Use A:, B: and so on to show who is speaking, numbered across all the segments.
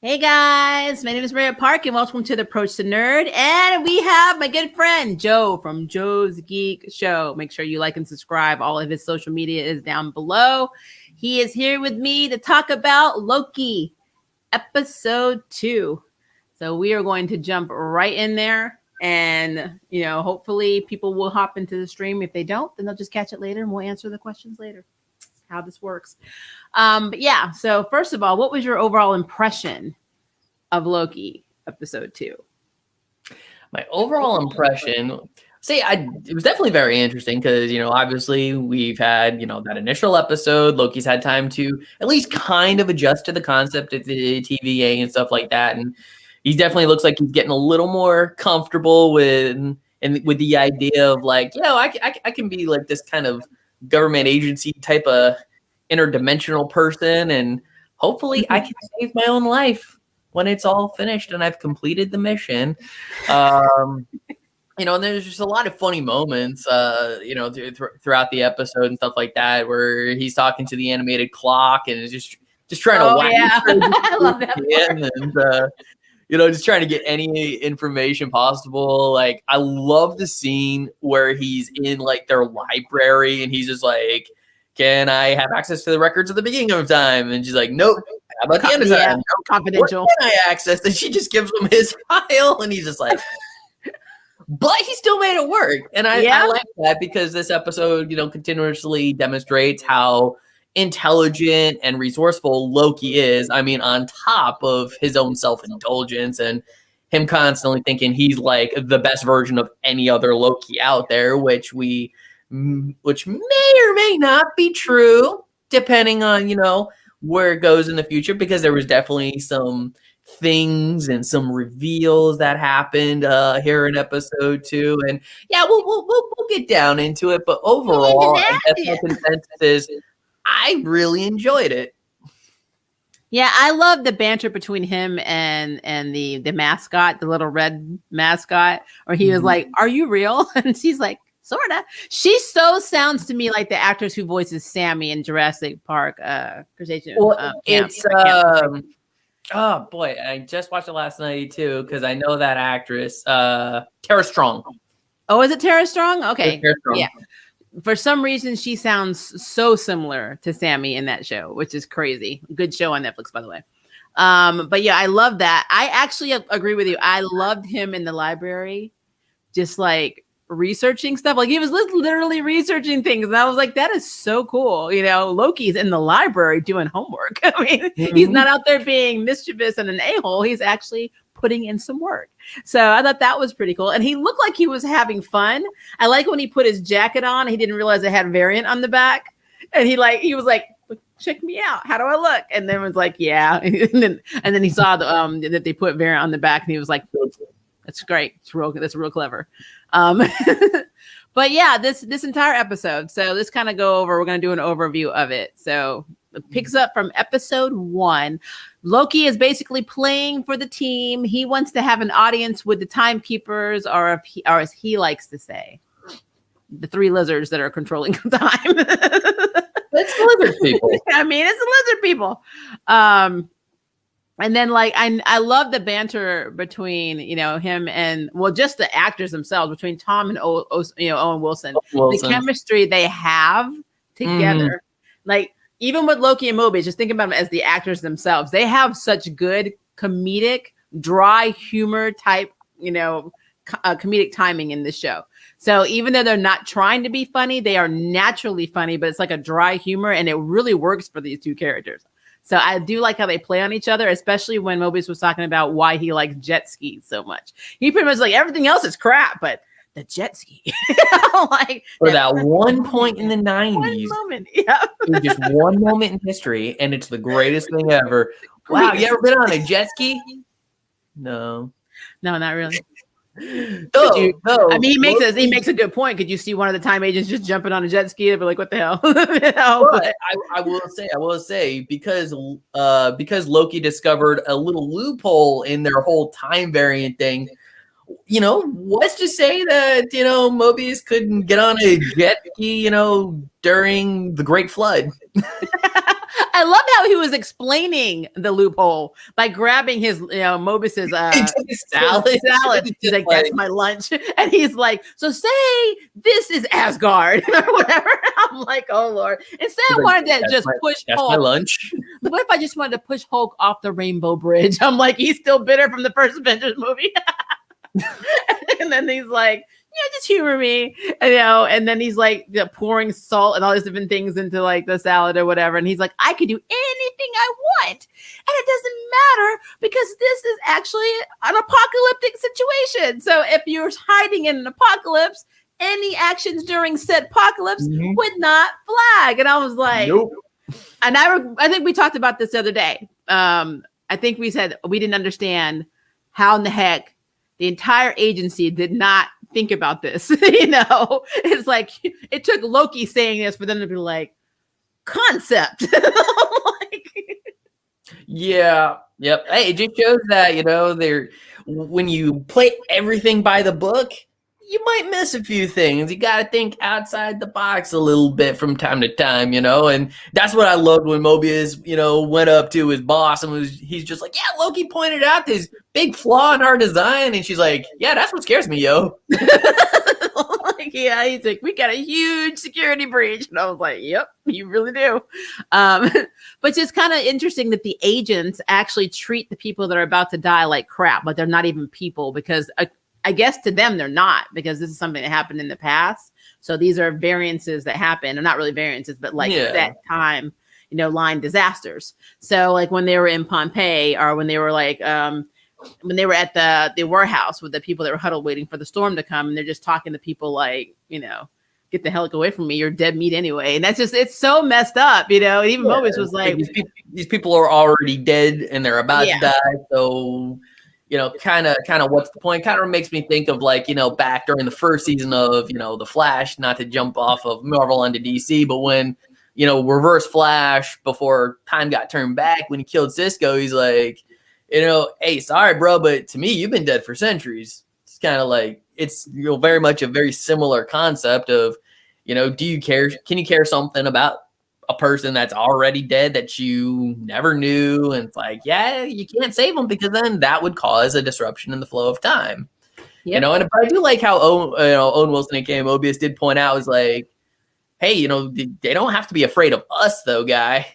A: Hey guys, my name is Maria Park and welcome to the Approach to Nerd. And we have my good friend Joe from Joe's Geek Show. Make sure you like and subscribe. All of his social media is down below. He is here with me to talk about Loki, episode 2. So we are going to jump right in there. And, hopefully people will hop into the stream. If they don't, then they'll just catch it later and we'll answer the questions later. How this works. But yeah, so first of all, what was your overall impression of Loki episode 2?
B: My overall impression, it was definitely very interesting because, obviously we've had, that initial episode. Loki's had time to at least kind of adjust to the concept of the TVA and stuff like that. And he definitely looks like he's getting a little more comfortable with the idea of like, I can be like this kind of government agency type of interdimensional person, and hopefully I can save my own life when it's all finished and I've completed the mission. And there's just a lot of funny moments, throughout the episode and stuff like that, where he's talking to the animated clock and is just trying to whack
A: I love that
B: and just trying to get any information possible. Like, I love the scene where he's in like their library and he's just like, can I have access to the records at the beginning of time? And she's like, nope. How about the end of time?
A: Yeah, confidential.
B: Where can I access? And she just gives him his file and he's just like, but he still made it work. And I like that because this episode, continuously demonstrates how intelligent and resourceful Loki is. I mean, on top of his own self-indulgence and him constantly thinking he's like the best version of any other Loki out there, which may or may not be true, depending on, where it goes in the future, because there was definitely some things and some reveals that happened here in episode 2. And yeah, we'll get down into it. But overall, I guess my consensus is I really enjoyed it.
A: Yeah, I love the banter between him and the mascot, the little red mascot, where he was like, "Are you real?" And she's like, "Sorta." She so sounds to me like the actress who voices Sammy in Jurassic Park.
B: Oh boy, I just watched it last night too because I know that actress, Tara Strong.
A: Oh, is it Tara Strong? Okay,
B: Tara Strong.
A: Yeah. For some reason, she sounds so similar to Sammy in that show, which is crazy. Good show on Netflix, by the way. But yeah, I love that. I actually agree with you. I loved him in the library, just like researching stuff. Like he was literally researching things. And I was like, that is so cool. Loki's in the library doing homework. I mean, he's not out there being mischievous and an a-hole. He's actually putting in some work. So I thought that was pretty cool. And he looked like he was having fun. I like when he put his jacket on, he didn't realize it had variant on the back. And he was like, check me out. How do I look? And then was like, yeah. and then he saw that they put variant on the back and he was like, that's great. That's real clever. But yeah, this entire episode. So let's kind of go over, we're going to do an overview of it. So it picks up from episode 1. Loki is basically playing for the team. He wants to have an audience with the timekeepers, or as he likes to say, the 3 lizards that are controlling time.
B: It's the lizard people.
A: I mean, it's the lizard people. And then I love the banter between, him and, just the actors themselves, between Tom and Owen Wilson. The chemistry they have together. Like, even with Loki and Mobius, just think about them as the actors themselves. They have such good comedic, dry humor type, comedic timing in this show. So even though they're not trying to be funny, they are naturally funny, but it's like a dry humor, and it really works for these 2 characters. So I do like how they play on each other, especially when Mobius was talking about why he likes jet skis so much. He pretty much like, everything else is crap, but the jet ski.
B: For that one point in the 90s.
A: One moment. Yeah.
B: Just one moment in history, and it's the greatest thing ever. Wow, you ever been on a jet ski? No,
A: not really.
B: No.
A: I mean, he makes a good point. Could you see one of the time agents just jumping on a jet ski and be like, "What the hell?"
B: But I will say because Loki discovered a little loophole in their whole time variant thing. What's to say that Mobius couldn't get on a jet ski, during the Great Flood?
A: I love how he was explaining the loophole by grabbing his, Mobius's salad. He's like, "That's my lunch," and he's like, "So say this is Asgard or whatever." I'm like, "Oh Lord!" Instead, I wanted to just push Hulk.
B: My lunch.
A: What if I just wanted to push Hulk off the Rainbow Bridge? I'm like, he's still bitter from the first Avengers movie, and then he's like, "Yeah, just humor me," and then he's like pouring salt and all these different things into like the salad or whatever. And he's like, "I could do anything I want. And it doesn't matter because this is actually an apocalyptic situation. So if you're hiding in an apocalypse, any actions during said apocalypse would not flag." And I was like, nope. And I think we talked about this the other day. I think we said we didn't understand how in the heck the entire agency did not think about this. It's like it took Loki saying this for them to be like, concept.
B: Yeah. Yep. Hey, it just shows that when you play everything by the book, you might miss a few things. You got to think outside the box a little bit from time to time, and that's what I loved when Mobius, went up to his boss and he's just like, "Yeah, Loki pointed out this big flaw in our design," and she's like, "Yeah, that's what scares me, yo."
A: Yeah, he's like, "We got a huge security breach," and I was like, "Yep, you really do." But it's kind of interesting that the agents actually treat the people that are about to die like crap, but they're not even people because. I guess to them, they're not, because this is something that happened in the past. So these are variances that happen, or not really variances, but like set time, line disasters. So like when they were in Pompeii, or when they were like, when they were at the warehouse with the people that were huddled waiting for the storm to come, and they're just talking to people like, "Get the hell away from me. You're dead meat anyway." And that's just, it's so messed up, And even Mobius was like,
B: these people are already dead and they're about to die. So, kind of what's the point? Kind of makes me think of like, back during the first season of, The Flash, not to jump off of Marvel onto DC, but when, Reverse Flash, before time got turned back, when he killed Cisco, he's like, "Hey, sorry, bro, but to me, you've been dead for centuries." It's kind of like, it's very much a very similar concept of, do you care? Can you care something about a person that's already dead that you never knew? And it's like, yeah, you can't save them, because then that would cause a disruption in the flow of time. And I do like how Owen Wilson and Mobius did point out, is like, hey, they don't have to be afraid of us though, guy.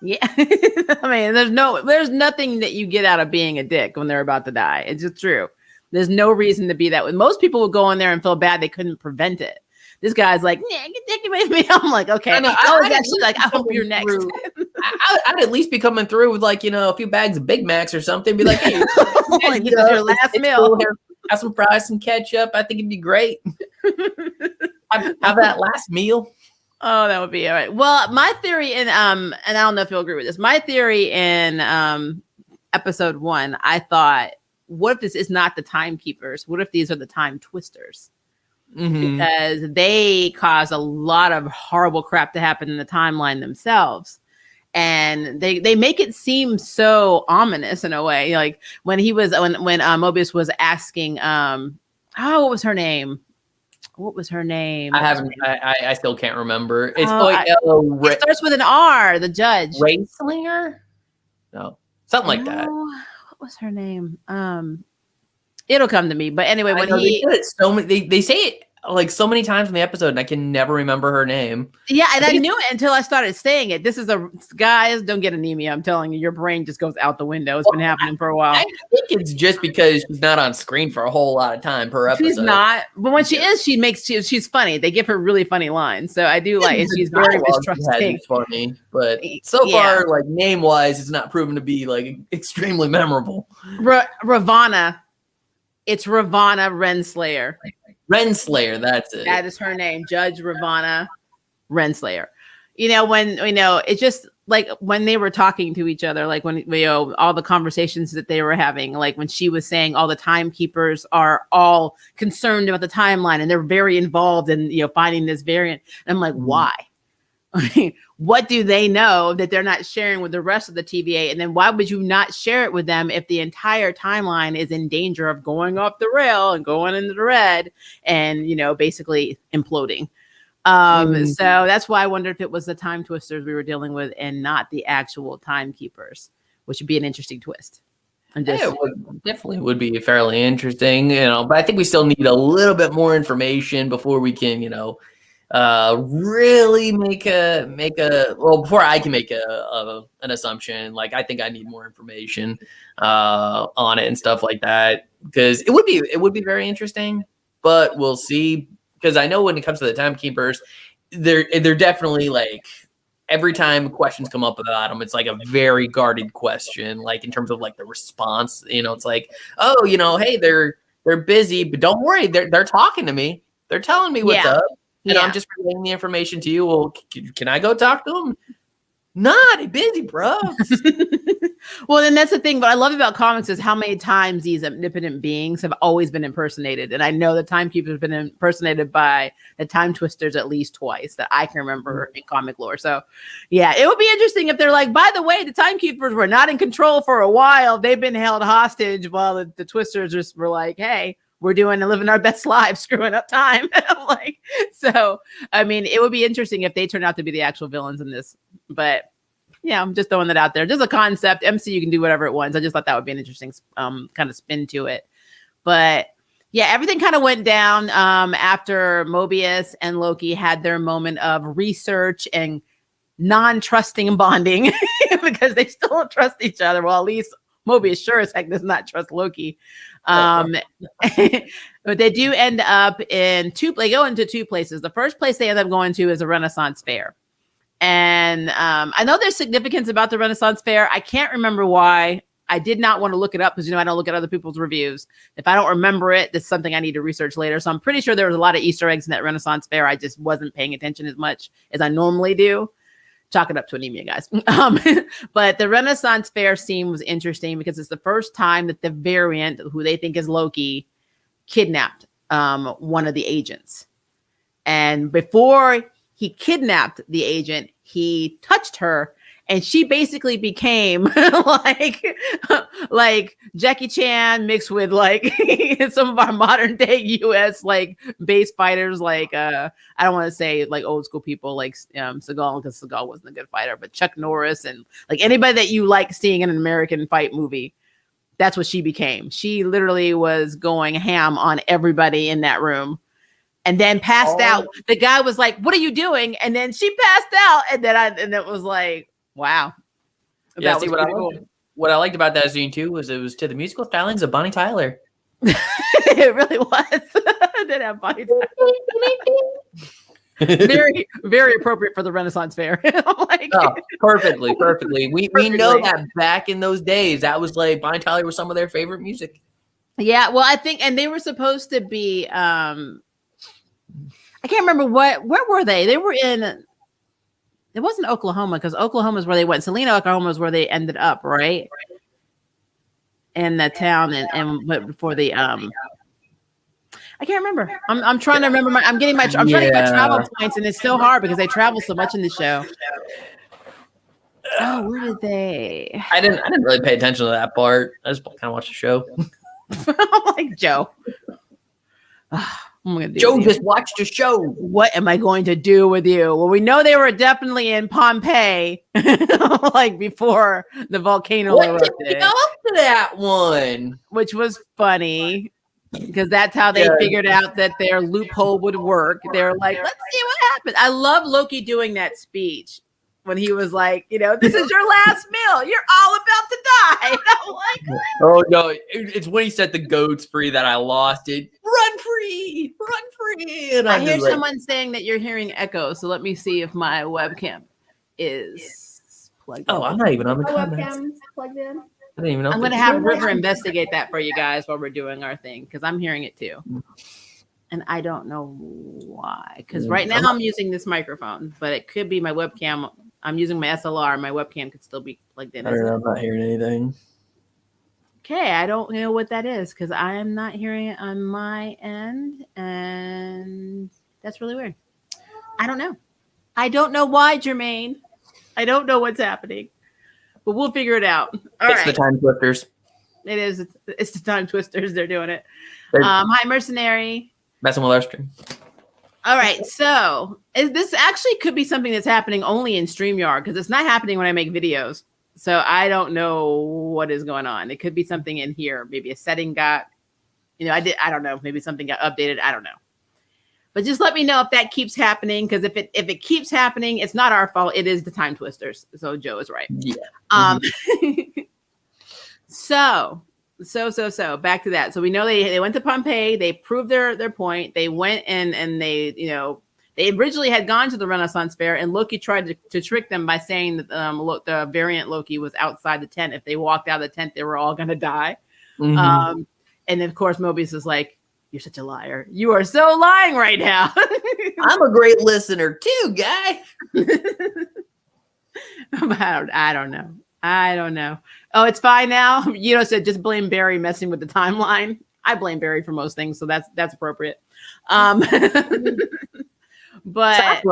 A: Yeah. I mean, there's nothing that you get out of being a dick when they're about to die. It's just true. There's no reason to be that way. Most people would go in there and feel bad they couldn't prevent it. This guy's like, "Yeah, get away from me." I'm like, okay. I was actually like, "I hope you're next."
B: I'd at least be coming through with like, a few bags of Big Macs or something. Be like, "Hey,
A: like, this is your last meal.
B: Cool. Have some fries, some ketchup. I think it'd be great." Have that last meal.
A: Oh, that would be all right. Well, my theory and I don't know if you'll agree with this. My theory in episode 1, I thought, what if this is not the timekeepers? What if these are the time twisters? Because they cause a lot of horrible crap to happen in the timeline themselves, and they make it seem so ominous in a way. Like when Mobius was asking, what was her name?
B: I still can't remember. It's
A: it starts with an R. The judge,
B: Rayslinger? No, something like that.
A: What was her name? It'll come to me. But anyway,
B: they say it like so many times in the episode, and I can never remember her name.
A: Yeah, and I knew it until I started saying it. Guys, don't get anemia. I'm telling you, your brain just goes out the window. It's been happening for a while.
B: I think it's just because she's not on screen for a whole lot of time per episode.
A: She's not, but when she is, she's funny. They give her really funny lines, so I do like. She's very mistrusting.
B: It's funny, but so far, like name wise, it's not proven to be like extremely memorable.
A: Ravonna. It's Ravonna Renslayer.
B: Renslayer, that's it.
A: That is her name, Judge Ravonna Renslayer. It's just like when they were talking to each other, like when all the conversations that they were having, like when she was saying all the timekeepers are all concerned about the timeline and they're very involved in finding this variant. And I'm like, why? I mean, what do they know that they're not sharing with the rest of the TVA? And then why would you not share it with them if the entire timeline is in danger of going off the rail and going into the red and, basically imploding? So that's why I wonder if it was the time twisters we were dealing with and not the actual timekeepers, which would be an interesting twist.
B: It definitely would be fairly interesting, but I think we still need a little bit more information before we can, really make a before I can make an assumption. Like, I think I need more information on it and stuff like that, because it would be very interesting, but we'll see. Because I know when it comes to the timekeepers, they're definitely like, every time questions come up about them, it's like a very guarded question, like in terms of like the response. It's like, oh, hey, they're busy, but don't worry, they're talking to me. They're telling me what's up, and I'm just relaying the information to you. Well, can I go talk to them? Nah, they're busy, bro.
A: Well, then that's the thing. What I love about comics is how many times these omnipotent beings have always been impersonated. And I know the timekeepers have been impersonated by the time twisters at least twice that I can remember in comic lore. So, yeah, it would be interesting if they're like, by the way, the timekeepers were not in control for a while. They've been held hostage while the twisters just were like, hey, we're living our best lives, screwing up time. So, I mean, it would be interesting if they turned out to be the actual villains in this. But yeah, I'm just throwing that out there. Just a concept. MCU can do whatever it wants. I just thought that would be an interesting kind of spin to it. But yeah, everything kind of went down after Mobius and Loki had their moment of research and non-trusting bonding because they still don't trust each other. Well, at least Mobius sure as heck does not trust Loki. But they do end up in they go into two places. The first place they end up going to is a Renaissance fair. And I know there's significance about the Renaissance fair. I can't remember why. I did not want to look it up because, I don't look at other people's reviews. If I don't remember it, that's something I need to research later. So I'm pretty sure there was a lot of Easter eggs in that Renaissance fair. I just wasn't paying attention as much as I normally do. Chalk it up to anemia, guys. But the Renaissance fair scene was interesting because it's the first time that the variant, who they think is Loki, kidnapped one of the agents. And before he kidnapped the agent, he touched her, and she basically became like Jackie Chan mixed with like some of our modern day US like base fighters, like I don't want to say like old school people like Seagal, because Seagal wasn't a good fighter, but Chuck Norris and like anybody that you like seeing in an American fight movie. That's what she became. She literally was going ham on everybody in that room. And then passed out. The guy was like, "What are you doing?" And then she passed out. And then it was like, wow.
B: Yeah, see, what I liked about that scene too was it was to the musical stylings of Bonnie Tyler.
A: It really was. Did have Bonnie Tyler. Very, very appropriate for the Renaissance fair.
B: Perfectly. We know that back in those days, that was like Bonnie Tyler was some of their favorite music.
A: Yeah, well, I think, and they were supposed to be. I can't remember where were they? They were in. It wasn't Oklahoma, because Oklahoma is where they went. Salina, Oklahoma is where they ended up, right? In that town, and before the I can't remember. I'm trying to remember I'm trying to get my travel points, and it's so hard because they travel so much in the show. Oh, where did they?
B: I didn't really pay attention to that part. I just kind of watched the show.
A: I'm like, Joe.
B: Joe just watched a show.
A: What am I going to do with you? Well, we know they were definitely in Pompeii, like before the volcano erupted.
B: Off to that one,
A: which was funny because that's how they figured out that their loophole would work. They're like, let's see what happens. I love Loki doing that speech when he was like, this is your last meal. You're all about to die. I'm like,
B: oh no, it's when he set the goats free that I lost it. Run free. And
A: I hear someone saying that you're hearing echo. So let me see if my webcam is plugged in.
B: Oh, I'm not even on the comments.
A: Webcam's plugged in.
B: I didn't even know.
A: I'm going to have River investigate that for you guys while we're doing our thing, because I'm hearing it too. And I don't know why. Because right now I'm using this microphone, but it could be my webcam. I'm using my SLR. My webcam could still be plugged in.
B: I don't know. I'm not hearing anything.
A: Okay, I don't know what that is because I am not hearing it on my end, and that's really weird. I don't know. I don't know why, Jermaine. I don't know what's happening, but we'll figure it out.
B: It's the time twisters.
A: It is. It's the time twisters. They're doing it. Hi, Mercenary.
B: Messing with our stream.
A: All right, so this actually could be something that's happening only in StreamYard because it's not happening when I make videos. So I don't know what is going on. It could be something in here. Maybe a setting got, I don't know. Maybe something got updated. I don't know. But just let me know if that keeps happening, because if it keeps happening, it's not our fault. It is the time twisters. So Joe is right.
B: Yeah.
A: So back to that. So we know they went to Pompeii. They proved their point. They went and they they originally had gone to the Renaissance Fair, and Loki tried to trick them by saying that the variant Loki was outside the tent. If they walked out of the tent, they were all going to die. And then, of course, Mobius is like, "You're such a liar. You are so lying right now."
B: I'm a great listener too, guy.
A: I don't know. Oh, it's fine now. Said just blame Barry messing with the timeline. I blame Barry for most things, so that's appropriate. But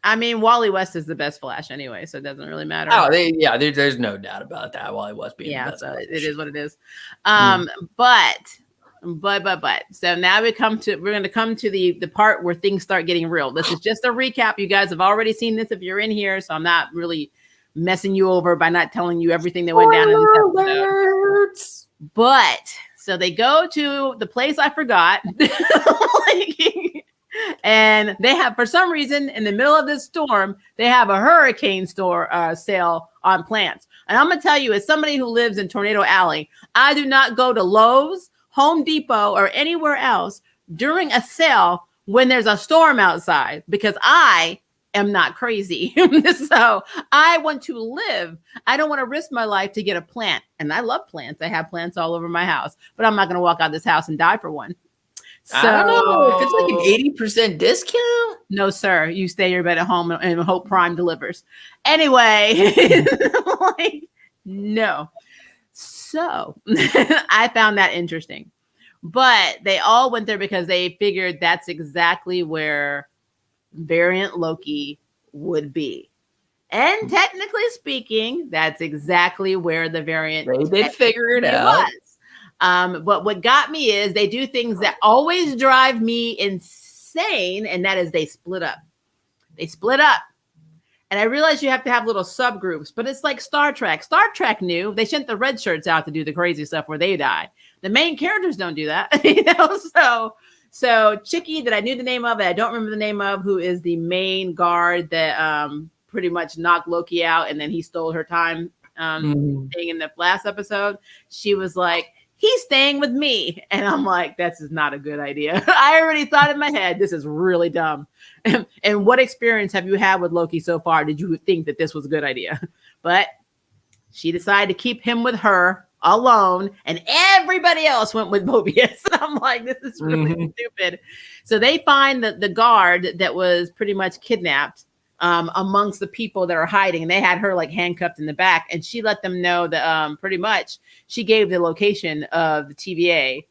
A: I mean, Wally West is the best Flash anyway, so it doesn't really matter.
B: Oh, there's no doubt about that. Wally West being the best.
A: So it is what it is. But so now we're going to come to the part where things start getting real. This is just a recap. You guys have already seen this if you're in here, so I'm not really messing you over by not telling you everything that went down in this episode. But so they go to the place I forgot. And they have, for some reason, in the middle of this storm, they have a hurricane sale on plants. And I'm going to tell you, as somebody who lives in Tornado Alley, I do not go to Lowe's, Home Depot, or anywhere else during a sale when there's a storm outside, because I am not crazy. So I want to live. I don't want to risk my life to get a plant. And I love plants. I have plants all over my house, but I'm not going to walk out of this house and die for one. So,
B: I don't know if it's like an 80% discount.
A: No, sir. You stay your bed at home and hope Prime delivers. Anyway, no. So I found that interesting. But they all went there because they figured that's exactly where variant Loki would be. And technically speaking, that's exactly where the variant
B: they did figure it out.
A: Was. But what got me is they do things that always drive me insane, and that is they split up. And I realize you have to have little subgroups, but it's like Star Trek. Star Trek knew they sent the red shirts out to do the crazy stuff where they die. The main characters don't do that, So Chicky, that I knew the name of, I don't remember the name of, who is the main guard that pretty much knocked Loki out, and then he stole her time thing in the last episode. She was like, "He's staying with me," and I'm like, "This is not a good idea." I already thought in my head, this is really dumb. And what experience have you had with Loki so far? Did you think that this was a good idea? But she decided to keep him with her alone, and everybody else went with Mobius. I'm like, this is really stupid. So they find the guard that was pretty much kidnapped amongst the people that are hiding, and they had her like handcuffed in the back, and she let them know that pretty much she gave the location of the TVA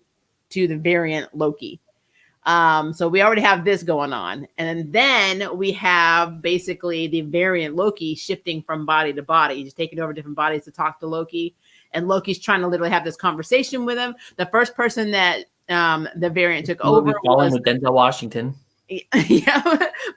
A: to the variant Loki. So we already have this going on, and then we have basically the variant Loki shifting from body to body, just taking over different bodies to talk to Loki. And Loki's trying to literally have this conversation with him. The first person that the variant took over was
B: with Denzel Washington.
A: Yeah,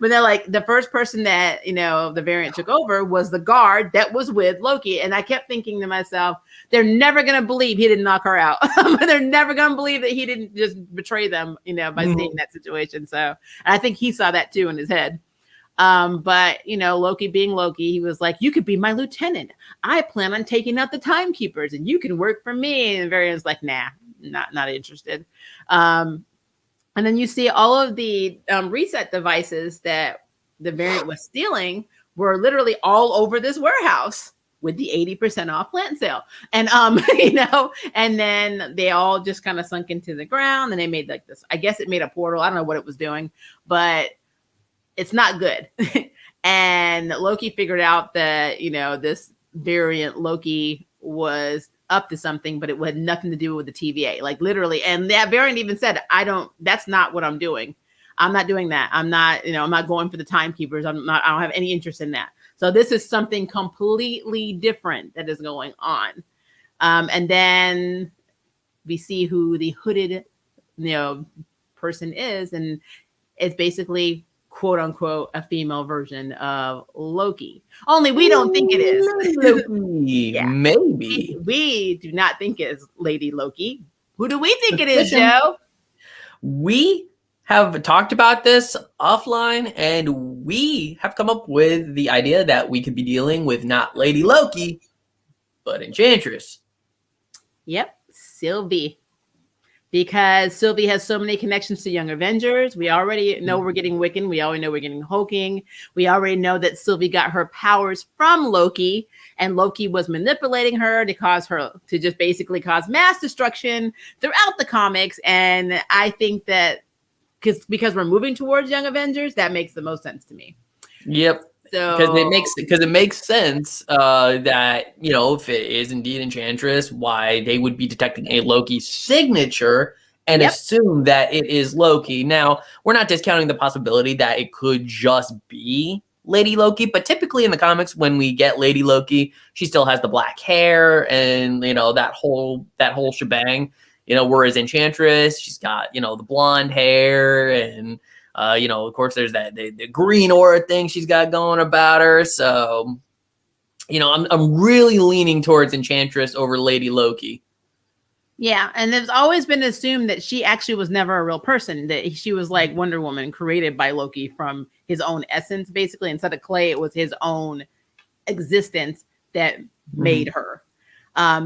A: but they're like, the first person that the variant took over was the guard that was with Loki. And I kept thinking to myself, they're never gonna believe he didn't knock her out. They're never gonna believe that he didn't just betray them, by seeing that situation. So, and I think he saw that too in his head. But Loki being Loki, he was like, "You could be my lieutenant. I plan on taking out the timekeepers, and you can work for me." And Varian's like, "Nah, not interested." And then you see all of the reset devices that the variant was stealing were literally all over this warehouse with the 80% off plant sale. And and then they all just kind of sunk into the ground, and they made like this. I guess it made a portal. I don't know what it was doing, but it's not good. And Loki figured out that, this variant Loki was up to something, but it had nothing to do with the TVA, like literally. And that variant even said, that's not what I'm doing. I'm not doing that. I'm not, I'm not going for the timekeepers. I don't have any interest in that. So this is something completely different that is going on. And then we see who the hooded, person is. And is basically quote unquote a female version of Loki. Only we don't think it is.
B: Loki.
A: Yeah.
B: Maybe.
A: We do not think it's Lady Loki. Who do we think it is, Joe?
B: We have talked about this offline, and we have come up with the idea that we could be dealing with not Lady Loki, but Enchantress.
A: Yep, Sylvie. Because Sylvie has so many connections to Young Avengers. We already know we're getting Wiccan. We already know we're getting Hulking. We already know that Sylvie got her powers from Loki, and Loki was manipulating her to cause her to just basically cause mass destruction throughout the comics. And I think that because we're moving towards Young Avengers, that makes the most sense to me.
B: Yep.
A: So
B: Because it makes sense that, you know, if it is indeed Enchantress, why they would be detecting a Loki signature and assume that it is Loki. Now, we're not discounting the possibility that it could just be Lady Loki, but typically in the comics, when we get Lady Loki, she still has the black hair and, you know, that whole shebang. You know, whereas Enchantress, she's got, you know, the blonde hair and you know, of course, there's that the green aura thing she's got going about her. So, you know, I'm really leaning towards Enchantress over Lady Loki.
A: Yeah, and there's always been assumed that she actually was never a real person, that she was like Wonder Woman created by Loki from his own essence, basically. Instead of clay, it was his own existence that made her.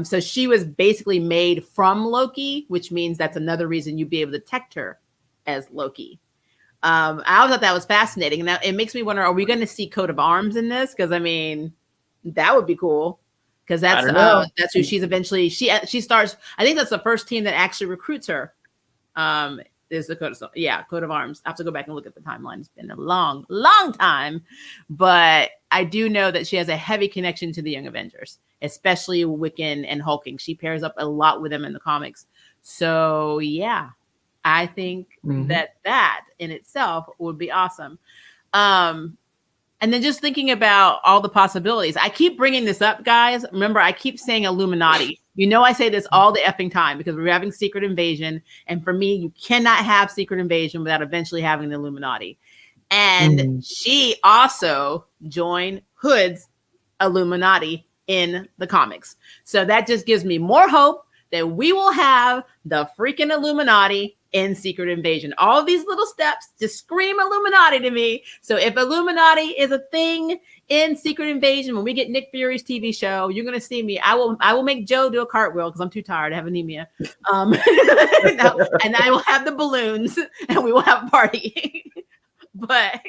A: So she was basically made from Loki, which means that's another reason you'd be able to detect her as Loki. I thought that was fascinating. And it makes me wonder, are we going to see coat of arms in this? Because I mean, that would be cool. Because that's who she's eventually. She starts. I think that's the first team that actually recruits her. Is the coat of arms. I have to go back and look at the timeline. It's been a long time, but I do know that she has a heavy connection to the Young Avengers, especially Wiccan and Hulking. She pairs up a lot with them in the comics. So yeah. I think that in itself would be awesome. And then just thinking about all the possibilities. I keep bringing this up, guys. Remember, I keep saying Illuminati. You know, I say this all the effing time because we're having Secret Invasion. And for me, you cannot have Secret Invasion without eventually having the Illuminati. And she also joined Hood's Illuminati in the comics. So that just gives me more hope that we will have the freaking Illuminati in Secret Invasion. All of these little steps just scream Illuminati to me. So if Illuminati is a thing in Secret Invasion, when we get Nick Fury's TV show, you're going to see me. I will make Joe do a cartwheel because I'm too tired. I have anemia. And I will have the balloons and we will have a party. But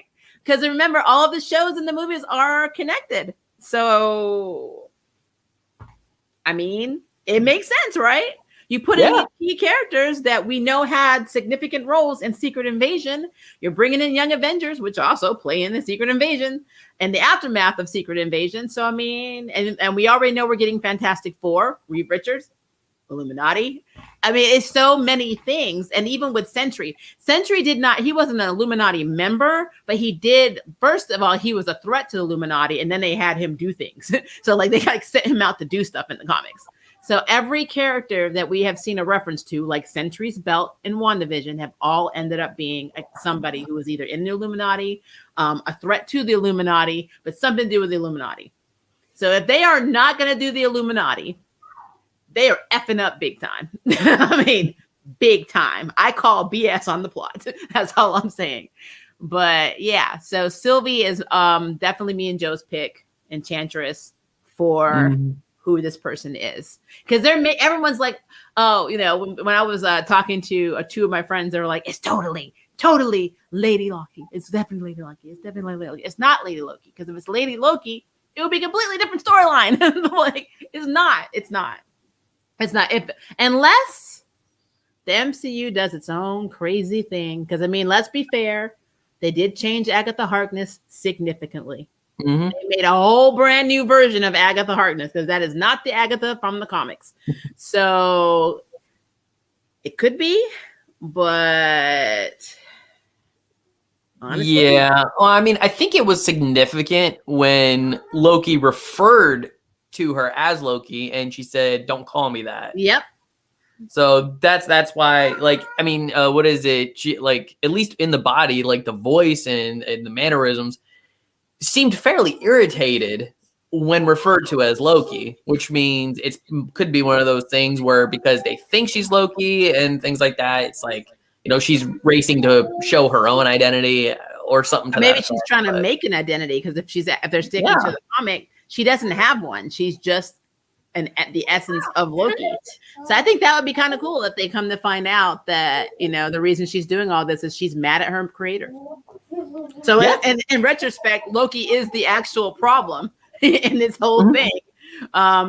A: because remember, all of the shows and the movies are connected. So, I mean, it makes sense, right? You put in the key characters that we know had significant roles in Secret Invasion. You're bringing in Young Avengers, which also play in the Secret Invasion and the aftermath of Secret Invasion. So, I mean, and we already know we're getting Fantastic Four, Reed Richards, Illuminati. I mean, it's so many things. And even with Sentry he wasn't an Illuminati member, but he did, first of all, he was a threat to the Illuminati, and then they had him do things. So, like, they like sent him out to do stuff in the comics. So every character that we have seen a reference to, like Sentry's belt and WandaVision, have all ended up being somebody who was either in the Illuminati, a threat to the Illuminati, but something to do with the Illuminati. So if they are not going to do the Illuminati, they are effing up big time. I mean, big time. I call BS on the plot. That's all I'm saying. But yeah, so Sylvie is definitely me and Joe's pick, Enchantress, for who this person is, because everyone's like, oh, you know, when I was talking to two of my friends, they were like, it's totally Lady Loki. It's definitely Lady Loki. It's definitely Lady Loki. It's not Lady Loki, because if it's Lady Loki, it would be a completely different storyline. Like, it's not. Unless the MCU does its own crazy thing. Because I mean, let's be fair, they did change Agatha Harkness significantly. They made a whole brand new version of Agatha Harkness, because that is not the Agatha from the comics. So it could be, but honestly,
B: yeah. Well, I mean, I think it was significant when Loki referred to her as Loki, and she said, "Don't call me that."
A: Yep.
B: So that's why, like, I mean, what is it? She, like, at least in the body, like the voice and the mannerisms seemed fairly irritated when referred to as Loki, which means it could be one of those things where because they think she's Loki and things like that, it's like, she's racing to show her own identity or something to
A: maybe
B: that
A: she's
B: effect,
A: trying to make an identity, because if they're sticking to the comic, she doesn't have one. She's just the essence of Loki. So I think that would be kind of cool if they come to find out that, the reason she's doing all this is she's mad at her creator. So in retrospect, Loki is the actual problem in this whole thing.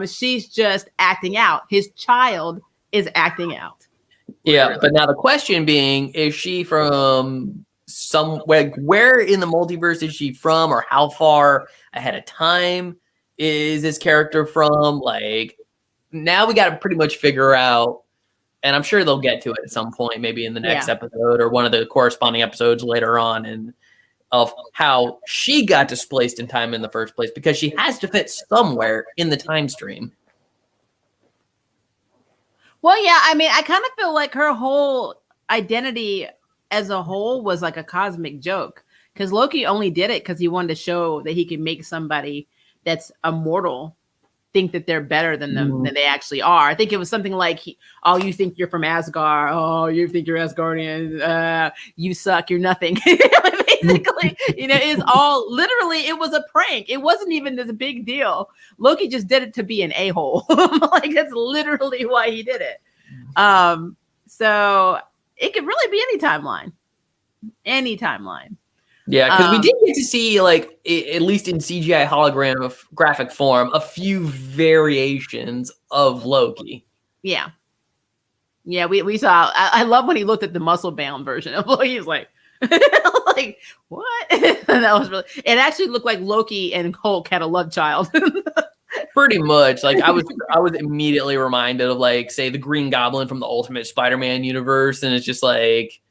A: She's just acting out. His child is acting out.
B: Yeah, but now the question being, is she from somewhere? Where in the multiverse is she from, or how far ahead of time is this character from? Like, now we got to pretty much figure out, and I'm sure they'll get to it at some point, maybe in the next episode or one of the corresponding episodes later on, and of how she got displaced in time in the first place, because she has to fit somewhere in the time stream.
A: Well, yeah, I mean, I kind of feel like her whole identity as a whole was like a cosmic joke, because Loki only did it because he wanted to show that he could make somebody that's immortal think that they're better than them than they actually are. I think it was something like, you think you're from Asgard. Oh, you think you're Asgardian. You suck. You're nothing. Basically, it's all literally, it was a prank. It wasn't even this big deal. Loki just did it to be an a-hole. Like, that's literally why he did it. So it could really be any timeline. Any timeline.
B: Yeah, because we did get to see, like, at least in CGI hologram of graphic form, a few variations of Loki.
A: Yeah. Yeah, we saw. I love when he looked at the muscle bound version of Loki. He was like, like, what? That was really. It actually looked like Loki and Hulk had a love child.
B: Pretty much. Like, I was immediately reminded of, like, say, the Green Goblin from the Ultimate Spider-Man universe, and it's just like,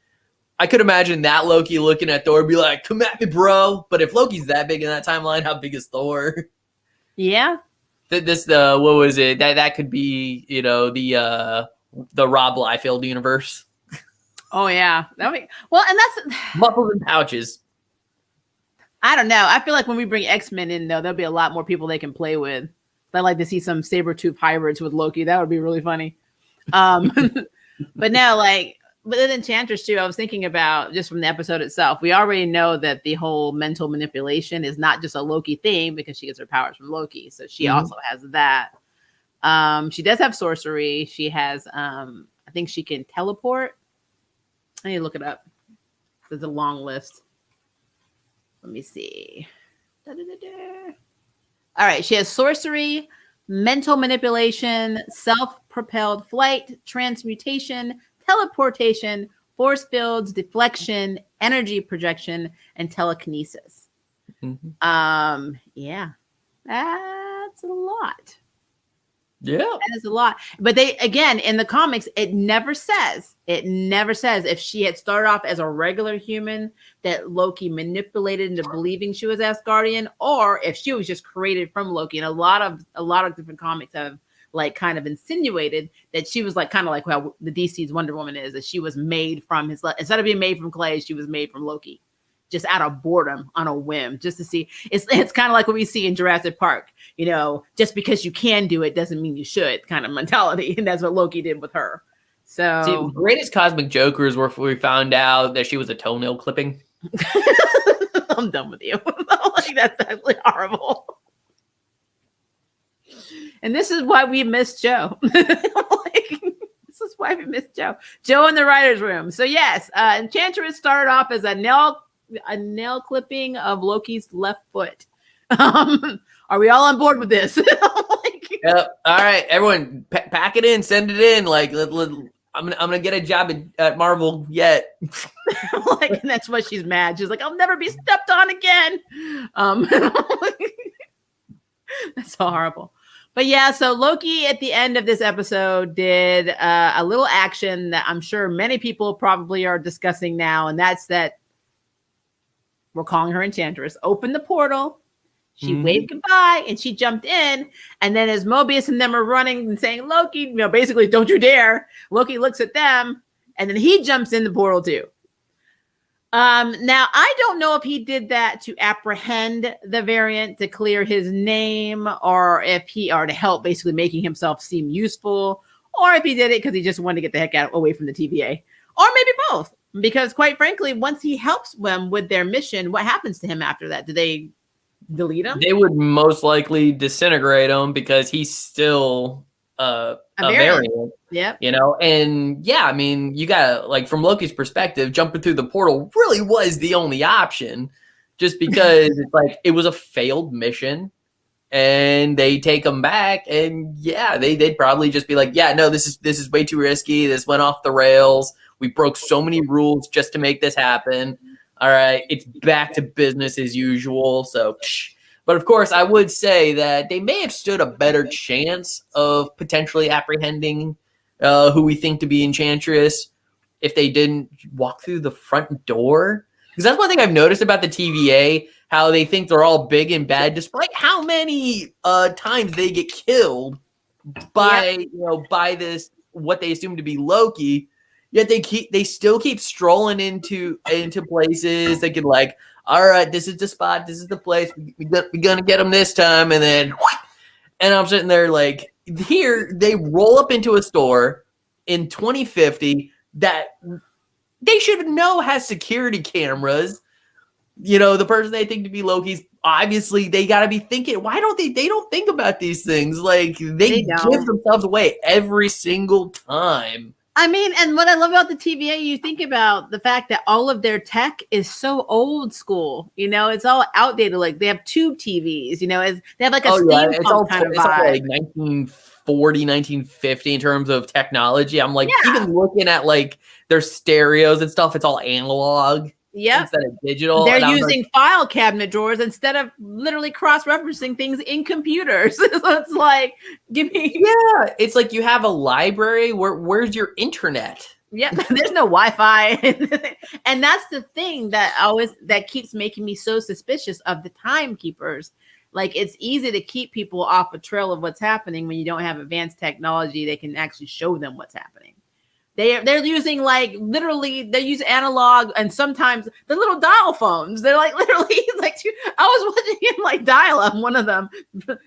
B: I could imagine that Loki looking at Thor and be like, come at me, bro. But if Loki's that big in that timeline, how big is Thor?
A: Yeah.
B: What was it? That could be, the Rob Liefeld universe.
A: Oh, yeah. And that's
B: muscles and pouches.
A: I don't know. I feel like when we bring X-Men in, though, there'll be a lot more people they can play with. I'd like to see some saber-tooth hybrids with Loki. That would be really funny. But no, like, but then Enchantress too, I was thinking about, just from the episode itself, we already know that the whole mental manipulation is not just a Loki thing, because she gets her powers from Loki. So she also has that. She does have sorcery. She has, I think she can teleport. I need to look it up. There's a long list. Let me see. Da-da-da-da. All right. She has sorcery, mental manipulation, self-propelled flight, transmutation, teleportation, force fields, deflection, energy projection, and telekinesis. Yeah, that's a lot.
B: Yeah,
A: that is a lot. But they, again, in the comics, it never says if she had started off as a regular human that Loki manipulated into believing she was Asgardian, or if she was just created from Loki. And a lot of different comics have, like, kind of insinuated that she was, like, kind of like how the DC's Wonder Woman is, that she was made from instead of being made from clay, she was made from Loki, just out of boredom, on a whim, just to see. It's kind of like what we see in Jurassic Park, just because you can do it doesn't mean you should, kind of mentality. And that's what Loki did with her. So
B: see, the greatest cosmic jokers were if we found out that she was a toenail clipping.
A: I'm done with you. Like, that's actually horrible. And this is why we miss Joe. This is why we miss Joe. Joe in the writer's room. So yes, Enchantress started off as a nail clipping of Loki's left foot. Are we all on board with this?
B: Yep. All right, everyone, pack it in, send it in. Like, I'm gonna get a job at Marvel yet.
A: And that's why she's mad. She's like, I'll never be stepped on again. That's so horrible. But yeah, so Loki at the end of this episode did a little action that I'm sure many people probably are discussing now, and that's that we're calling her Enchantress. Open the portal. She waved goodbye and she jumped in. And then as Mobius and them are running and saying, Loki, basically, don't you dare. Loki looks at them and then he jumps in the portal too. Now, I don't know if he did that to apprehend the variant, to clear his name, or to help basically making himself seem useful, or if he did it because he just wanted to get the heck away from the TVA, or maybe both. Because quite frankly, once he helps them with their mission, what happens to him after that? Do they delete him?
B: They would most likely disintegrate him because he's still a variant.
A: Yep.
B: And yeah, I mean, you got like from Loki's perspective, jumping through the portal really was the only option, just because it's like it was a failed mission, and they take him back, and yeah, they'd probably just be like, yeah, no, this is way too risky. This went off the rails. We broke so many rules just to make this happen. All right, it's back to business as usual. So. But of course, I would say that they may have stood a better chance of potentially apprehending who we think to be Enchantress if they didn't walk through the front door. Because that's one thing I've noticed about the TVA, how they think they're all big and bad, despite how many times they get killed by by this what they assume to be Loki. Yet they still keep strolling into places. They can like, all right, this is the spot, this is the place. We're gonna get them this time, and then, and I'm sitting there like, here they roll up into a store in 2050 that they should know has security cameras. The person they think to be Loki's, obviously they got to be thinking, why don't they don't think about these things? Like they give themselves away every single time.
A: I mean, and what I love about the TVA, you think about the fact that all of their tech is so old school. It's all outdated. Like they have tube TVs. They have like a steampunk kind of vibe. It's all like
B: 1940, 1950 in terms of technology. I'm like, even looking at like their stereos and stuff, it's all analog.
A: Yep.
B: Instead of digital.
A: They're using file cabinet drawers instead of literally cross-referencing things in computers. So it's like, give me.
B: Yeah, it's like you have a library. Where's your internet?
A: Yeah, there's no Wi-Fi. And that's the thing that keeps making me so suspicious of the timekeepers. Like, it's easy to keep people off a trail of what's happening when you don't have advanced technology that can actually show them what's happening. They're using they use analog and sometimes the little dial phones. They're like literally like I was watching him like dial up one of them,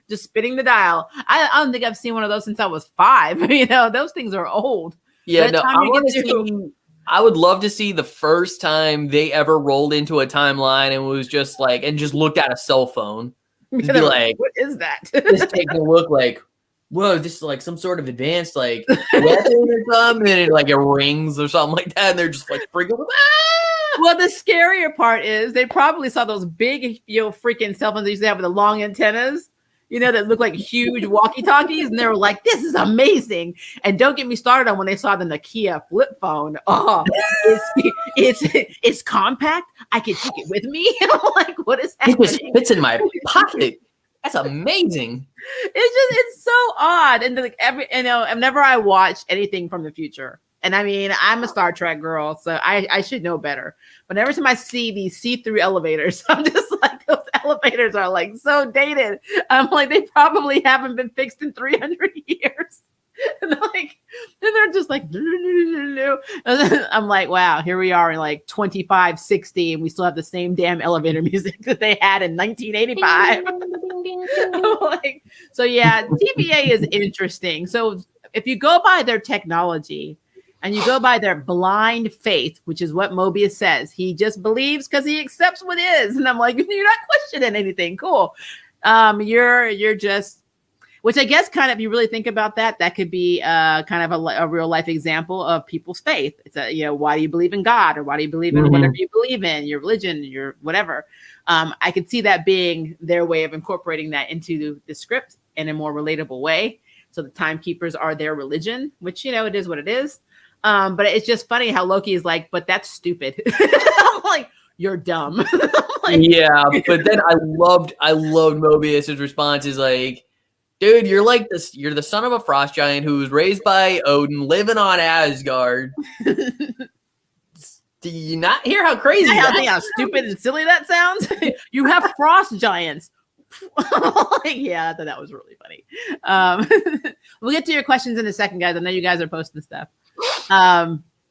A: just spinning the dial. I don't think I've seen one of those since I was 5. Those things are old.
B: Yeah, no, I would love to see the first time they ever rolled into a timeline and was just like and just looked at a cell phone. Just be like,
A: what is that?
B: Just take a look like, whoa, this is like some sort of advanced like weapon or something, and it rings or something like that, and they're just like freaking.
A: Well, the scarier part is they probably saw those big, freaking cell phones they used to have with the long antennas, that look like huge walkie-talkies, and they were like, "This is amazing!" And don't get me started on when they saw the Nokia flip phone. Oh, it's compact. I can take it with me. I'm like, what is happening?
B: It just fits in my pocket. That's amazing.
A: It's so odd. And like whenever I watch anything from the future, and I mean, I'm a Star Trek girl, so I should know better. But every time I see these see-through elevators, I'm just like, those elevators are like so dated. I'm like, they probably haven't been fixed in 300 years. And they're just like, I'm like, wow, here we are in like 2560, and we still have the same damn elevator music that they had in 1985. So yeah, TVA is interesting. So if you go by their technology and you go by their blind faith, which is what Mobius says, he just believes because he accepts what is. And I'm like, you're not questioning anything. Cool. You're just. Which I guess kind of, if you really think about that could be kind of a real life example of people's faith. It's why do you believe in God, or why do you believe in whatever you believe in, your religion, your whatever. I could see that being their way of incorporating that into the script in a more relatable way. So the timekeepers are their religion, which, it is what it is. But it's just funny how Loki is like, but that's stupid. I'm like, you're dumb.
B: Yeah, but then I loved Mobius's response is like, dude, you're like this. You're the son of a frost giant who was raised by Odin, living on Asgard. Do you not hear how crazy
A: how stupid and silly that sounds? You have frost giants. Like, yeah, I thought that was really funny. We'll get to your questions in a second, guys. I know you guys are posting stuff.